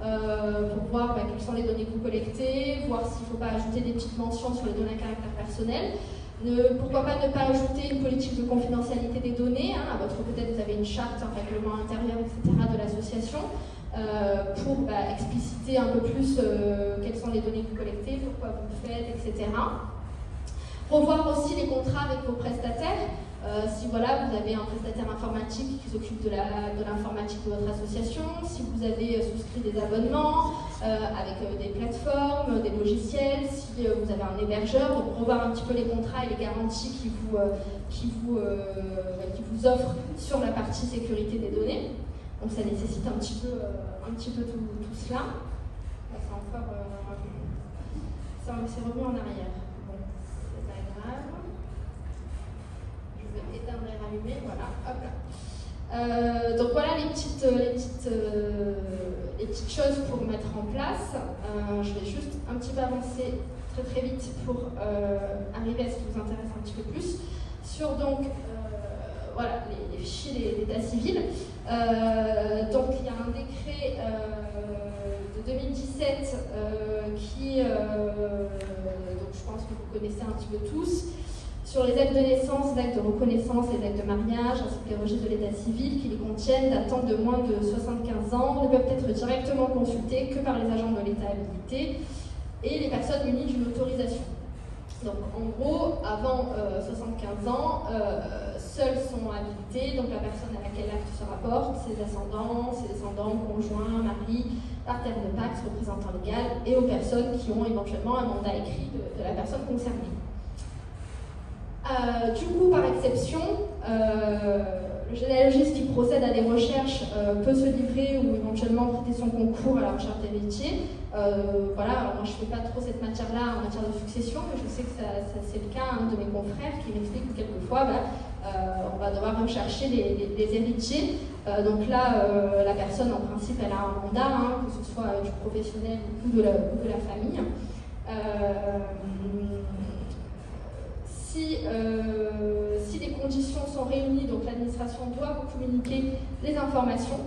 pour voir quelles sont les données que vous collectez, voir s'il ne faut pas ajouter des petites mentions sur les données à caractère personnel. Pourquoi pas ne pas ajouter une politique de confidentialité des données, hein, peut-être vous avez une charte, un règlement intérieur, etc. de l'association, pour expliciter un peu plus quelles sont les données que vous collectez, pourquoi vous le faites, etc. Revoir aussi les contrats avec vos prestataires. Si voilà, vous avez un prestataire informatique qui s'occupe de l'informatique de votre association, si vous avez souscrit des abonnements avec des plateformes, des logiciels, si vous avez un hébergeur, donc revoir un petit peu les contrats et les garanties qui vous offrent sur la partie sécurité des données. Donc ça nécessite un petit peu tout cela. Là, c'est encore... ça s'est remis en arrière. Je vais éteindre et rallumer, voilà, hop là. Donc voilà les petites choses pour mettre en place. Je vais juste un petit peu avancer très vite pour arriver à ce qui vous intéresse un petit peu plus. Sur donc voilà, les fichiers d'état civil. Donc il y a un décret de 2017 qui, donc je pense que vous connaissez un petit peu tous, sur les actes de naissance, les actes de reconnaissance, les actes de mariage, ainsi que les registres de l'état civil qui les contiennent datant de moins de 75 ans, ne peuvent être directement consultés que par les agents de l'État habilités et les personnes munies d'une autorisation. Donc en gros, avant 75 ans, seuls sont habilités, donc la personne à laquelle l'acte se rapporte, ses descendants, conjoints, maris, partenaires de Pax, représentants légal, et aux personnes qui ont éventuellement un mandat écrit de la personne concernée. Du coup, par exception, le généalogiste qui procède à des recherches peut se livrer ou éventuellement prêter son concours à la recherche d'héritiers. Voilà, alors moi je ne fais pas trop cette matière-là en matière de succession, mais je sais que c'est le cas de mes confrères qui m'expliquent que quelquefois on va devoir rechercher les héritiers. Donc là, la personne en principe elle a un mandat, que ce soit du professionnel ou de la famille. si les conditions sont réunies, donc l'administration doit vous communiquer les informations.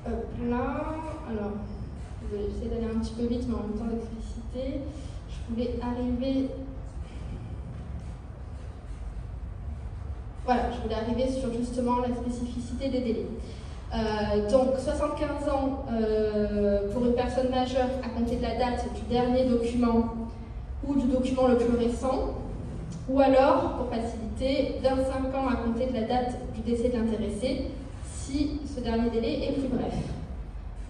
Hop là, alors, je vais essayer d'aller un petit peu vite, mais en même temps d'expliciter. Je voulais arriver... Voilà, je voulais arriver sur justement la spécificité des délais. Donc 75 ans pour une personne majeure à compter de la date du dernier document ou du document le plus récent, ou alors, pour faciliter, 25 ans à compter de la date du décès de l'intéressé, si ce dernier délai est plus bref.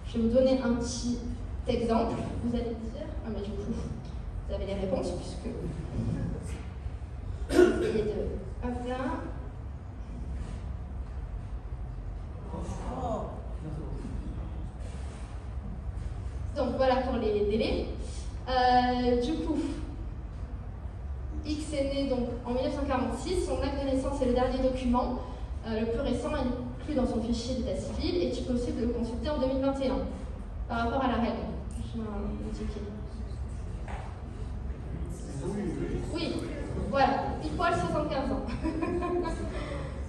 Je vais vous donner un petit exemple. Vous allez me dire, ah mais du coup, vous avez les réponses, puisque... Essayez de... Hop là. Donc voilà pour les délais. Du coup, X est né donc en 1946, son acte de naissance est le dernier document, le plus récent inclus dans son fichier d'état civil, et tu peux aussi le consulter en 2021 par rapport à la règle. Je vais indiquer. Oui, voilà, il faut 75 ans.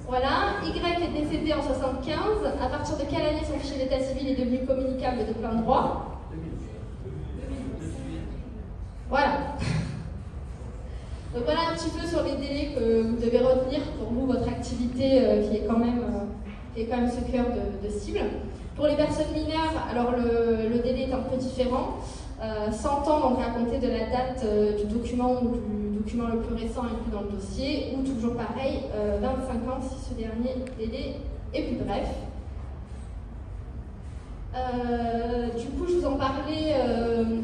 Voilà, Y est décédé en 75. À partir de quelle année son fichier d'état civil est devenu communicable de plein droit? Voilà. Donc voilà un petit peu sur les délais que vous devez retenir pour vous, votre activité qui est quand même ce cœur de cible. Pour les personnes mineures, alors le délai est un peu différent. 100 ans donc à compter de la date du document ou du document le plus récent inclus dans le dossier, ou toujours pareil, 25 ans si ce dernier délai est plus bref. Du coup, je vous en parlais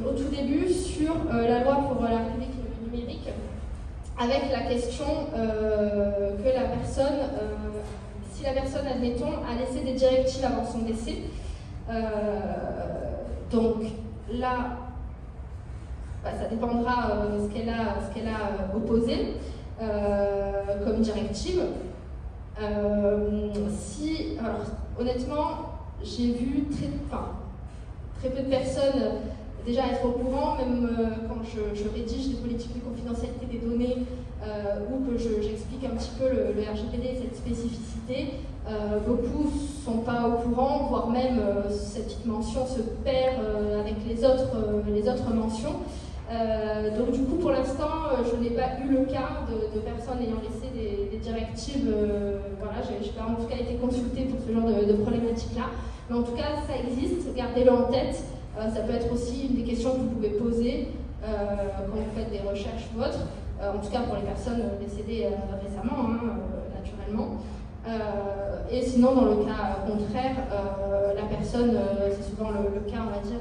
au tout début sur la loi pour la République numérique, avec la question que la personne, si la personne, admettons, a laissé des directives avant son décès, donc là, ça dépendra de ce qu'elle a opposé comme directive. Alors, honnêtement, j'ai vu très peu de personnes déjà être au courant, même quand je rédige des politiques de confidentialité des données ou que j'explique un petit peu le RGPD, cette spécificité. Beaucoup ne sont pas au courant, voire même cette petite mention se perd avec les autres mentions. Donc du coup, pour l'instant, je n'ai pas eu le cas de personnes ayant laissé des directives. Voilà, je n'ai pas en tout cas été consultée pour ce genre de problématique-là. Mais en tout cas, ça existe, gardez-le en tête. Ça peut être aussi une des questions que vous pouvez poser quand vous faites des recherches ou autres. En tout cas pour les personnes décédées récemment, naturellement. Et sinon, dans le cas contraire, la personne, c'est souvent le cas, on va dire,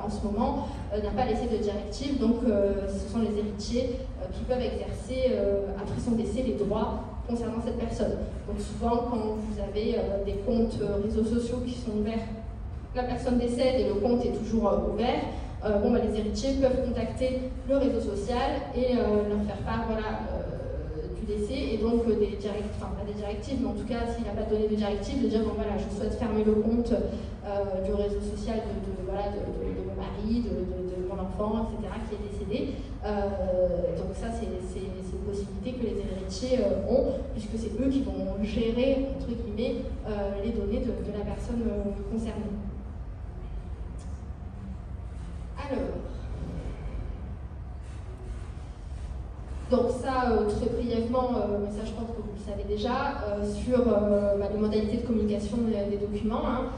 en ce moment, n'a pas laissé de directive, donc ce sont les héritiers qui peuvent exercer, après son décès, les droits concernant cette personne. Donc souvent, quand vous avez des comptes réseaux sociaux qui sont ouverts, la personne décède et le compte est toujours ouvert, les héritiers peuvent contacter le réseau social et leur faire part du décès, et donc pas des directives, mais en tout cas, s'il n'a pas donné de directive, de dire je souhaite fermer le compte du réseau social de mon mari, de mon enfant, etc., qui est décédé. Donc ça, c'est une possibilité que les héritiers ont, puisque c'est eux qui vont gérer, entre guillemets, les données de la personne concernée. Alors, donc ça, très brièvement, mais ça je pense que vous le savez déjà, sur les modalités de communication des documents,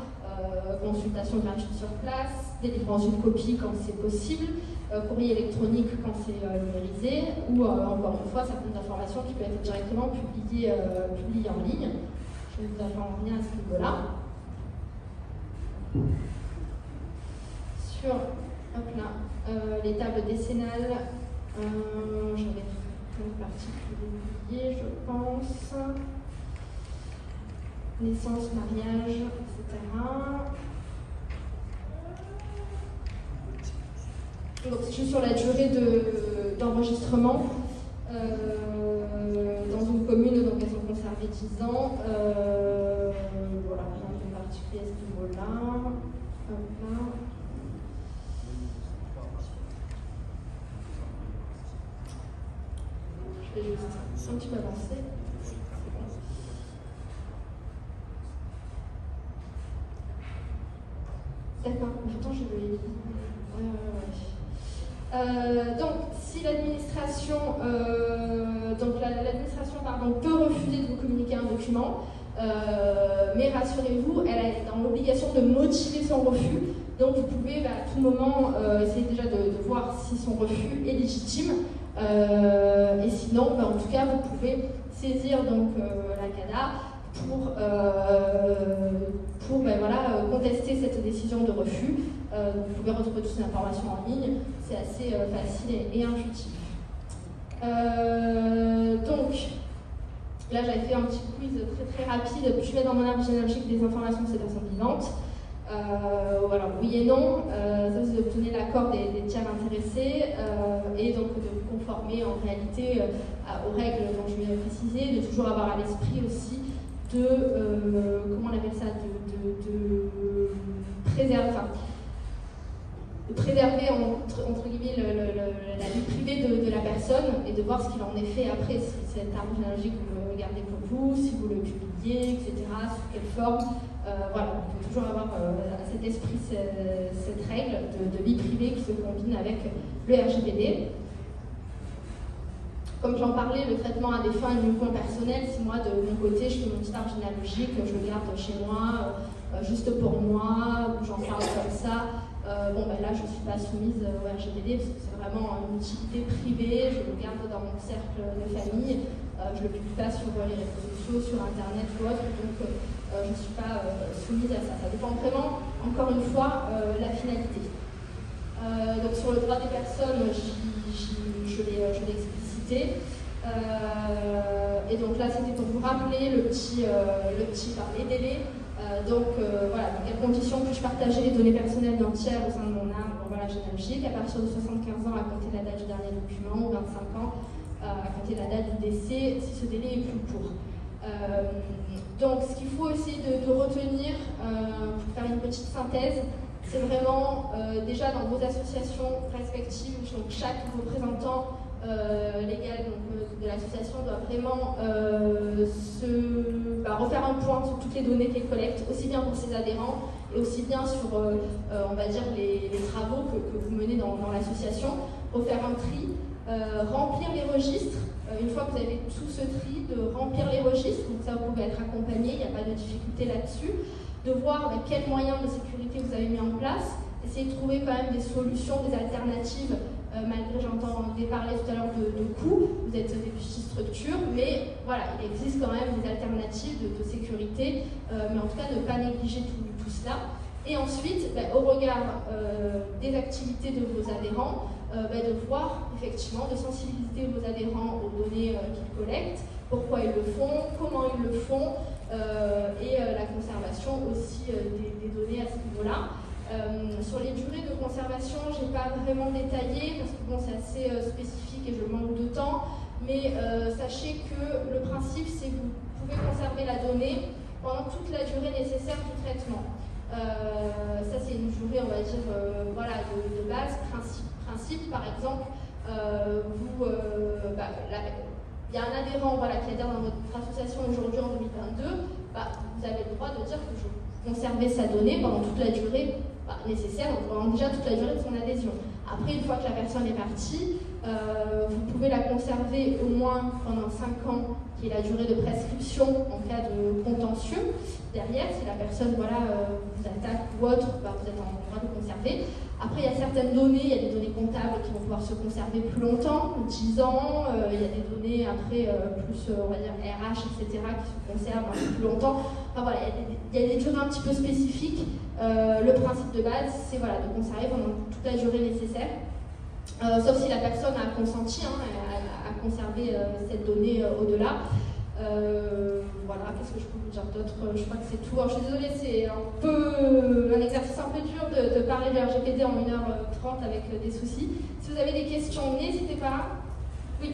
consultation gratuite sur place, délivrance d'une copie quand c'est possible, courrier électronique quand c'est numérisé, ou encore une fois, certaines informations qui peuvent être directement publiées en ligne. Je ne vous apprends rien à ce niveau-là. Sur les tables décennales, j'avais une partie que j'ai oubliée, je pense. Naissance, mariage, etc. Donc c'est juste sur la durée d'enregistrement. Dans une commune, donc elles sont conservées 10 ans. Voilà, rien de particulier à ce niveau-là. un petit peu avancé. D'accord, pourtant je vais... donc, si l'administration peut refuser de vous communiquer un document, mais rassurez-vous, elle est dans l'obligation de motiver son refus. Donc, vous pouvez à tout moment essayer déjà de voir si son refus est légitime. Et sinon, en tout cas, vous pouvez saisir donc la CADA pour contester cette décision de refus. Vous pouvez retrouver toutes ces informations en ligne, c'est assez facile et intuitif. Donc, là j'avais fait un petit quiz très rapide. Je mets dans mon arbre généalogique des informations de ces personnes vivantes. Alors oui et non, ça vous obtenez l'accord des tiers intéressés et donc de vous conformer en réalité aux règles dont je vais préciser, de toujours avoir à l'esprit aussi de comment on appelle ça, de préserver entre guillemets la vie privée de la personne et de voir ce qu'il en est fait après, si cet arbre généalogique vous le gardez pour vous, si vous le publiez, etc., sous quelle forme. Voilà, il faut toujours avoir à cet esprit cette règle de vie privée qui se combine avec le RGPD. Comme j'en parlais, le traitement à des fins uniquement personnelles, si moi de mon côté je fais mon petit arbre généalogique, je le garde chez moi, juste pour moi, j'en parle comme ça, là je ne suis pas soumise au RGPD parce que c'est vraiment une utilité privée, je le garde dans mon cercle de famille, je ne le publie pas sur les réseaux sociaux, sur internet ou autre, donc je ne suis pas soumise à ça. Ça dépend vraiment, encore une fois, la finalité. Donc sur le droit des personnes, je l'ai expliqué. Et donc là c'était pour vous rappeler les délais. Donc à quelles conditions puis-je partager les données personnelles d'un tiers au sein de mon arbre généalogique à partir de 75 ans à compter de la date du dernier document ou 25 ans à compter de la date du décès si ce délai est plus court. Donc ce qu'il faut essayer de retenir pour faire une petite synthèse, c'est vraiment déjà dans vos associations respectives, donc chaque représentant légal de l'association doit vraiment refaire un point sur toutes les données qu'elle collecte, aussi bien pour ses adhérents et aussi bien sur, on va dire, les travaux que vous menez dans l'association, refaire un tri, remplir les registres. Une fois que vous avez tout ce tri, de remplir les registres, donc ça vous pouvez être accompagné, il n'y a pas de difficulté là-dessus, de voir quels moyens de sécurité vous avez mis en place, essayer de trouver quand même des solutions, des alternatives. Malgré, j'entendais parler tout à l'heure de coûts, vous êtes des petites structures, mais voilà, il existe quand même des alternatives de sécurité, mais en tout cas ne pas négliger tout cela. Et ensuite, au regard des activités de vos adhérents, de voir effectivement, de sensibiliser vos adhérents aux données qu'ils collectent, pourquoi ils le font, comment ils le font, et la conservation aussi des données à ce niveau-là. Sur les durées de conservation, je n'ai pas vraiment détaillé parce que c'est assez spécifique et je manque de temps, mais sachez que le principe c'est que vous pouvez conserver la donnée pendant toute la durée nécessaire du traitement. Ça c'est une durée, on va dire, de base. Principe par exemple, il y a un adhérent qui adhère dans votre association aujourd'hui en 2022, vous avez le droit de dire que je conserver sa donnée pendant toute la durée nécessaire, donc pendant déjà toute la durée de son adhésion. Après, une fois que la personne est partie, vous pouvez la conserver au moins pendant 5 ans, qui est la durée de prescription en cas de contentieux. Derrière, si la personne vous attaque ou autre, vous êtes en droit de conserver. Après, il y a certaines données, il y a des données comptables qui vont pouvoir se conserver plus longtemps, 10 ans, il y a des données après plus, on va dire, RH, etc., qui se conservent un peu plus longtemps. Enfin, voilà, il y a des durées un petit peu spécifiques. Le principe de base, c'est de conserver pendant toute la durée nécessaire, sauf si la personne a consenti à conserver cette donnée au-delà. Qu'est-ce que je peux vous dire d'autre? Je crois que c'est tout. Alors, je suis désolée, c'est un exercice un peu dur de parler du RGPD en 1h30 avec des soucis. Si vous avez des questions, n'hésitez pas. Oui.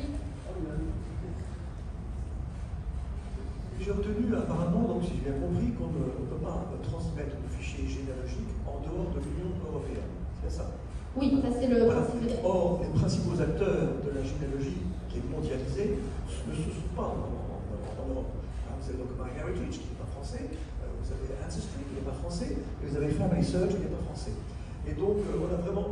J'ai retenu apparemment, donc si j'ai bien compris, qu'on ne peut pas transmettre de fichiers généalogiques en dehors de l'Union européenne. C'est ça? Oui, ça c'est le principe. Or, les principaux autres acteurs de la généalogie qui est mondialisée ne se sont pas en Europe. Vous avez donc MyHeritage qui n'est pas français, vous avez Ancestry qui n'est pas français, et vous avez Family Search qui n'est pas français. Et donc on a vraiment,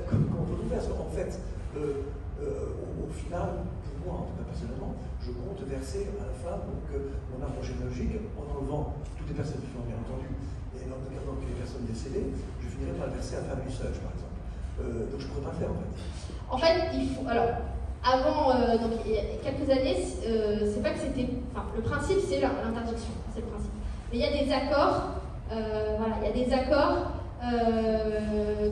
comment on peut faire, parce qu'en fait, au final, pour moi, en tout cas personnellement, je compte verser à la fin donc, mon arbre généalogique en enlevant toutes les personnes vivantes, bien entendu, et en regardant les personnes décédées, je finirai par le verser à Family Search, par exemple. Donc je ne pourrais pas le faire, en fait. En fait, il faut... Alors, avant, donc, il y a quelques années, c'est pas que c'était... Enfin, le principe, c'est l'interdiction, c'est le principe. Mais il y a des accords, voilà, il y a des accords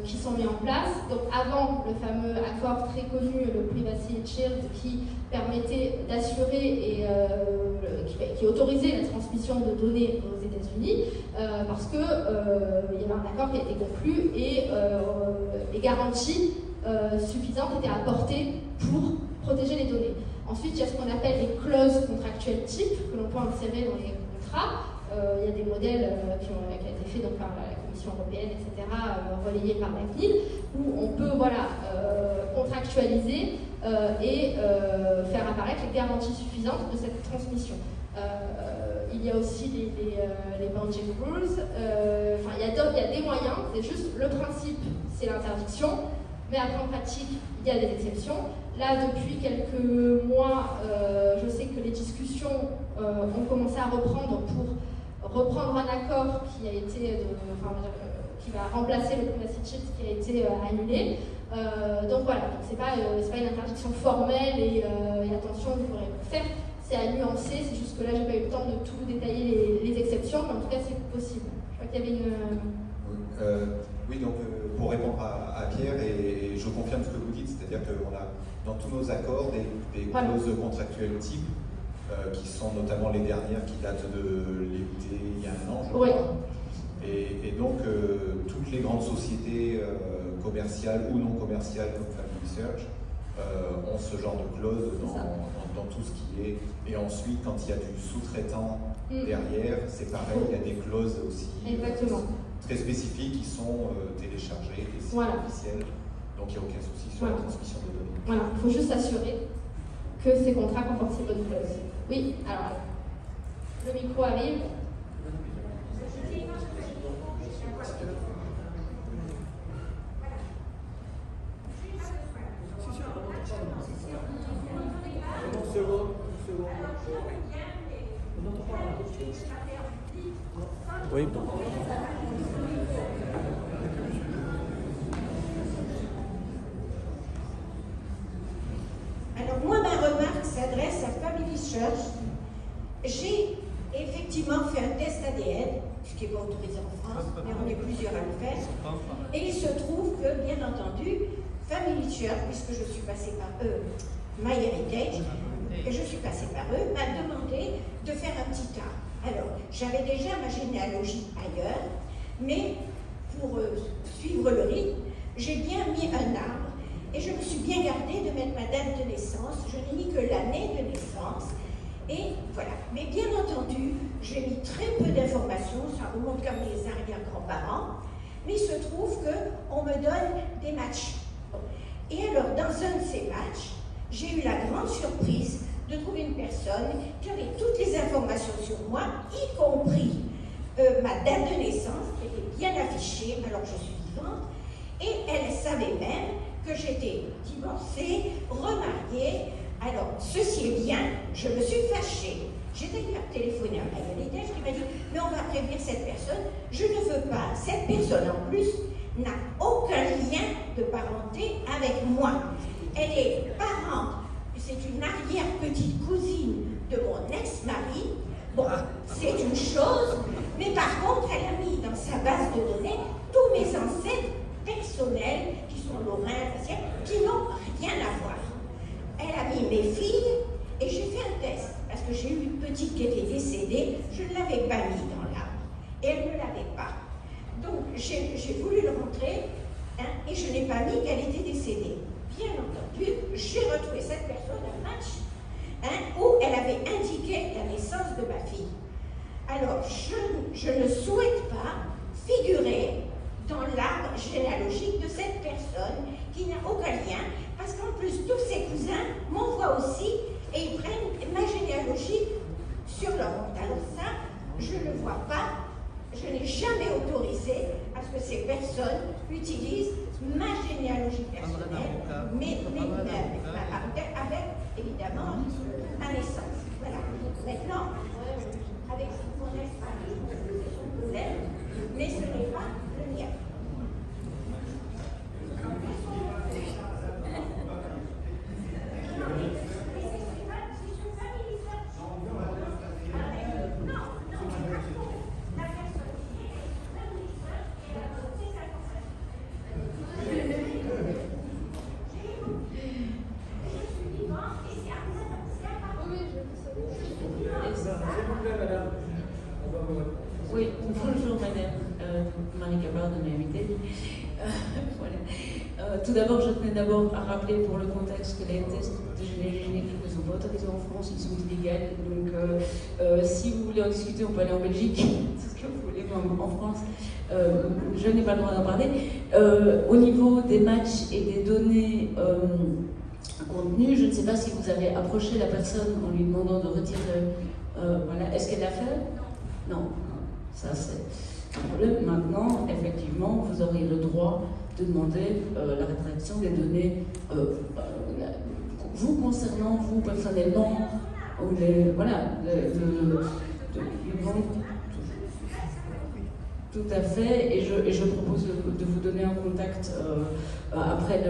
qui sont mis en place. Donc avant le fameux accord très connu, le Privacy Shield, qui permettait d'assurer et qui autorisait la transmission de données aux États-Unis, parce que il y avait un accord qui a été conclu et les garanties suffisantes étaient apportées pour protéger les données. Ensuite, il y a ce qu'on appelle les clauses contractuelles types que l'on peut insérer dans les contrats. Il y a des modèles qui ont été faits donc, par la Commission européenne, etc., relayés par la CNIL, où on peut voilà, contractualiser et faire apparaître les garanties suffisantes de cette transmission. Il y a aussi les boundary rules. Enfin, il y a des moyens, c'est juste le principe, c'est l'interdiction, mais après en pratique, il y a des exceptions. Là, depuis quelques mois, je sais que les discussions ont commencé à reprendre pour reprendre un accord qui a été, qui va remplacer le Privacy Shield qui a été annulé. Donc voilà, c'est pas une interdiction formelle et attention, vous pourrez le faire. C'est à nuancer, c'est juste que là, j'ai pas eu le temps de tout vous détailler les exceptions, mais en tout cas, c'est possible. Je crois qu'il y avait une... Oui, donc pour répondre à Pierre, et je confirme ce que vous dites, c'est-à-dire qu'on a dans tous nos accords des clauses contractuelles types, qui sont notamment les dernières qui datent de l'été il y a un an, je crois. Oui. Et donc, toutes les grandes sociétés commerciales ou non commerciales comme Family Search ont ce genre de clause dans tout ce qui est. Et ensuite, quand il y a du sous-traitant derrière, c'est pareil, il y a des clauses aussi très spécifiques qui sont téléchargées, des sites officiels. Donc, il n'y a aucun souci sur la transmission de données. Voilà, il faut juste s'assurer que ces contrats comportent ces bonnes clauses. Oui, alors, le micro arrive. Oui, bon. Alors moi, ma remarque s'adresse à Family Search. J'ai effectivement fait un test ADN, ce qui n'est pas autorisé en France, mais on est plusieurs à le faire. Et il se trouve que, bien entendu, Family Search, puisque je suis passée par eux, MyHeritage, et je suis passée par eux, m'a demandé de faire un petit tas. Alors, j'avais déjà ma généalogie ailleurs, mais pour suivre le rythme, j'ai bien mis un arbre et je me suis bien gardée de mettre ma date de naissance. Je n'ai mis que l'année de naissance. Et voilà. Mais bien entendu, j'ai mis très peu d'informations, ça remonte comme les arrière-grands-parents, mais il se trouve qu'on me donne des matchs. Et alors, dans un de ces matchs, j'ai eu la grande surprise de trouver une personne qui avait toutes les informations sur moi, y compris ma date de naissance, qui était bien affichée, alors je suis vivante, et elle savait même que j'étais divorcée, remariée. Alors, ceci est bien, je me suis fâchée. J'ai d'ailleurs téléphoné à MyHeritage qui m'a dit « Mais on va prévenir cette personne, je ne veux pas. Cette personne, en plus, n'a aucun lien de parenté avec moi. Elle est parente, c'est une arrière-petite cousine de mon ex-mari. Bon, c'est une chose, mais par contre, elle a mis dans sa base de données tous mes ancêtres personnels, qui sont lorrains, qui n'ont rien à voir. Elle a mis mes filles, et j'ai fait un test, parce que j'ai eu une petite qui était décédée, je ne l'avais pas mis dans l'arbre, et elle ne l'avait pas. Donc, j'ai voulu le rentrer, et je n'ai pas mis qu'elle était décédée. Bien entendu, j'ai retrouvé cette personne, un match, où elle avait indiqué la naissance de ma fille. Alors, je ne souhaite pas figurer dans l'arbre généalogique de cette personne qui n'a aucun lien, parce qu'en plus, cousins m'envoient aussi et ils prennent ma généalogie sur leur compte. Alors ça, je ne le vois pas. Je n'ai jamais autorisé à ce que ces personnes utilisent ma généalogie personnelle, mais avec évidemment ma naissance. Voilà. Maintenant, avec mon ex-mari, c'est son problème, mais ce n'est pas le mien. Oui, bonjour madame, Marie Cabard de Mérité. Voilà. Tout d'abord, je tenais d'abord à rappeler pour le contexte que les tests de généalogie génétique ne sont pas autorisés en France, ils sont illégaux. Donc si vous voulez en discuter, on peut aller en Belgique, c'est ce que vous voulez, en France. Je n'ai pas le droit d'en parler. Au niveau des matchs et des données contenues, je ne sais pas si vous avez approché la personne en lui demandant de retirer. Voilà. Est-ce qu'elle l'a fait? Non. Ça, c'est un problème. Maintenant, effectivement, vous auriez le droit de demander la rétraction des données vous concernant, vous personnellement, ou les, voilà, tout à fait, et je propose de vous donner un contact après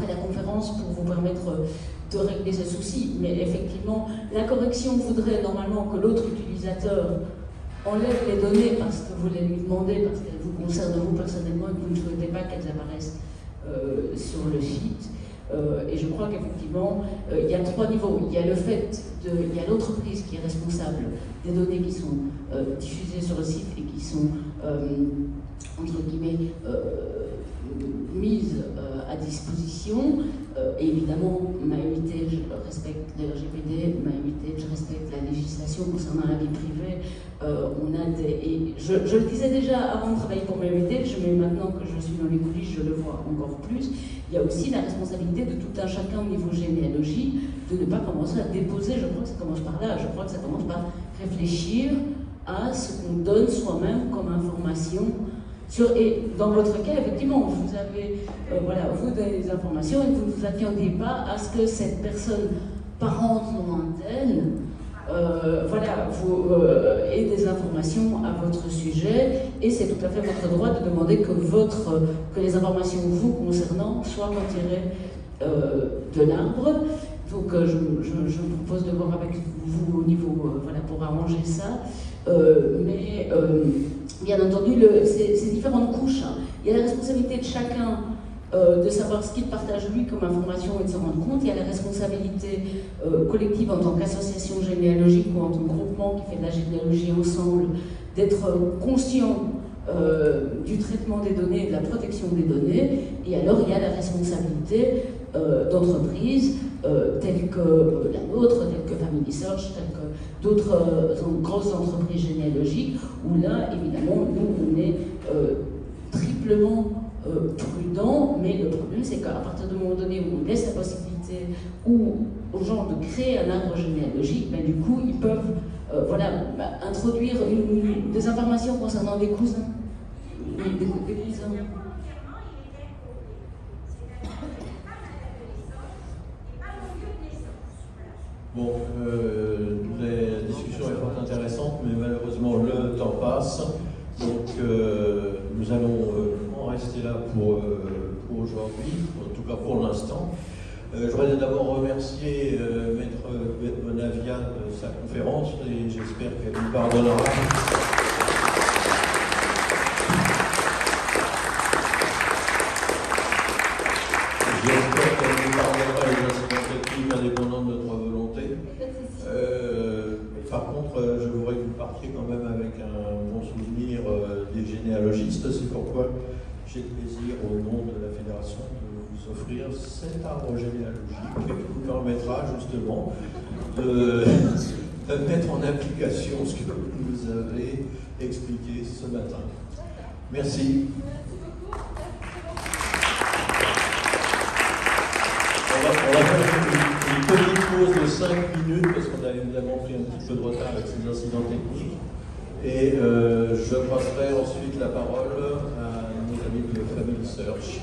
la conférence pour vous permettre de régler ce souci. Mais effectivement, la correction voudrait normalement que l'autre utilisateur enlève les données parce que vous les lui demandez, parce qu'elles vous concernent vous personnellement et que vous ne souhaitez pas qu'elles apparaissent sur le site. Et je crois qu'effectivement, il y a 3 niveaux. Il y a le fait il y a l'entreprise qui est responsable des données qui sont diffusées sur le site et qui sont, entre guillemets, mises à disposition. Et évidemment, MyHeritage respecte le RGPD, MyHeritage respecte la législation concernant la vie privée. On a et je le disais déjà avant de travailler pour MyHeritage, mais maintenant que je suis dans les coulisses, je le vois encore plus. Il y a aussi la responsabilité de tout un chacun au niveau généalogie de ne pas commencer à déposer, je crois que ça commence par là, je crois que ça commence par réfléchir à ce qu'on donne soi-même comme information. Et dans votre cas, effectivement, vous avez, voilà, vous donnez des informations et vous ne vous attendiez pas à ce que cette personne parente lointaine, voilà, vous ait des informations à votre sujet, et c'est tout à fait votre droit de demander que les informations vous concernant soient retirées de l'arbre. Donc je vous propose de voir avec vous au niveau, voilà, pour arranger ça. Mais bien entendu, c'est différentes couches. Hein. Il y a la responsabilité de chacun de savoir ce qu'il partage lui comme information et de s'en rendre compte. Il y a la responsabilité collective en tant qu'association généalogique ou en tant que groupement qui fait de la généalogie ensemble, d'être conscient du traitement des données et de la protection des données. Et alors il y a la responsabilité d'entreprises telles que la nôtre, telles que Family Search, telles que d'autres grosses entreprises généalogiques, où là, évidemment, nous, on est triplement prudent, mais le problème, c'est qu'à partir du moment donné où on laisse la possibilité aux gens de créer un arbre généalogique, ben, du coup, ils peuvent voilà, introduire des informations concernant des cousins. Des cousins. Bon, la discussion est fort intéressante, mais malheureusement le temps passe. Donc nous allons en rester là pour aujourd'hui, en tout cas pour l'instant. Je voudrais d'abord remercier Maître Bonavia de sa conférence et j'espère qu'elle nous pardonnera. J'espère qu'elle nous pardonnera les incidents techniques indépendants de notre volonté. Par contre, je voudrais que vous partiez quand même avec un bon souvenir des généalogistes. C'est pourquoi j'ai le plaisir, au nom de la Fédération, de vous offrir cet arbre généalogique qui vous permettra justement de mettre en application ce que vous nous avez expliqué ce matin. Merci. On va On va faire une petite pause de 5 minutes parce qu'on a évidemment pris un petit peu de retard avec ces incidents techniques. Et je passerai ensuite la parole à nos amis de Family Search.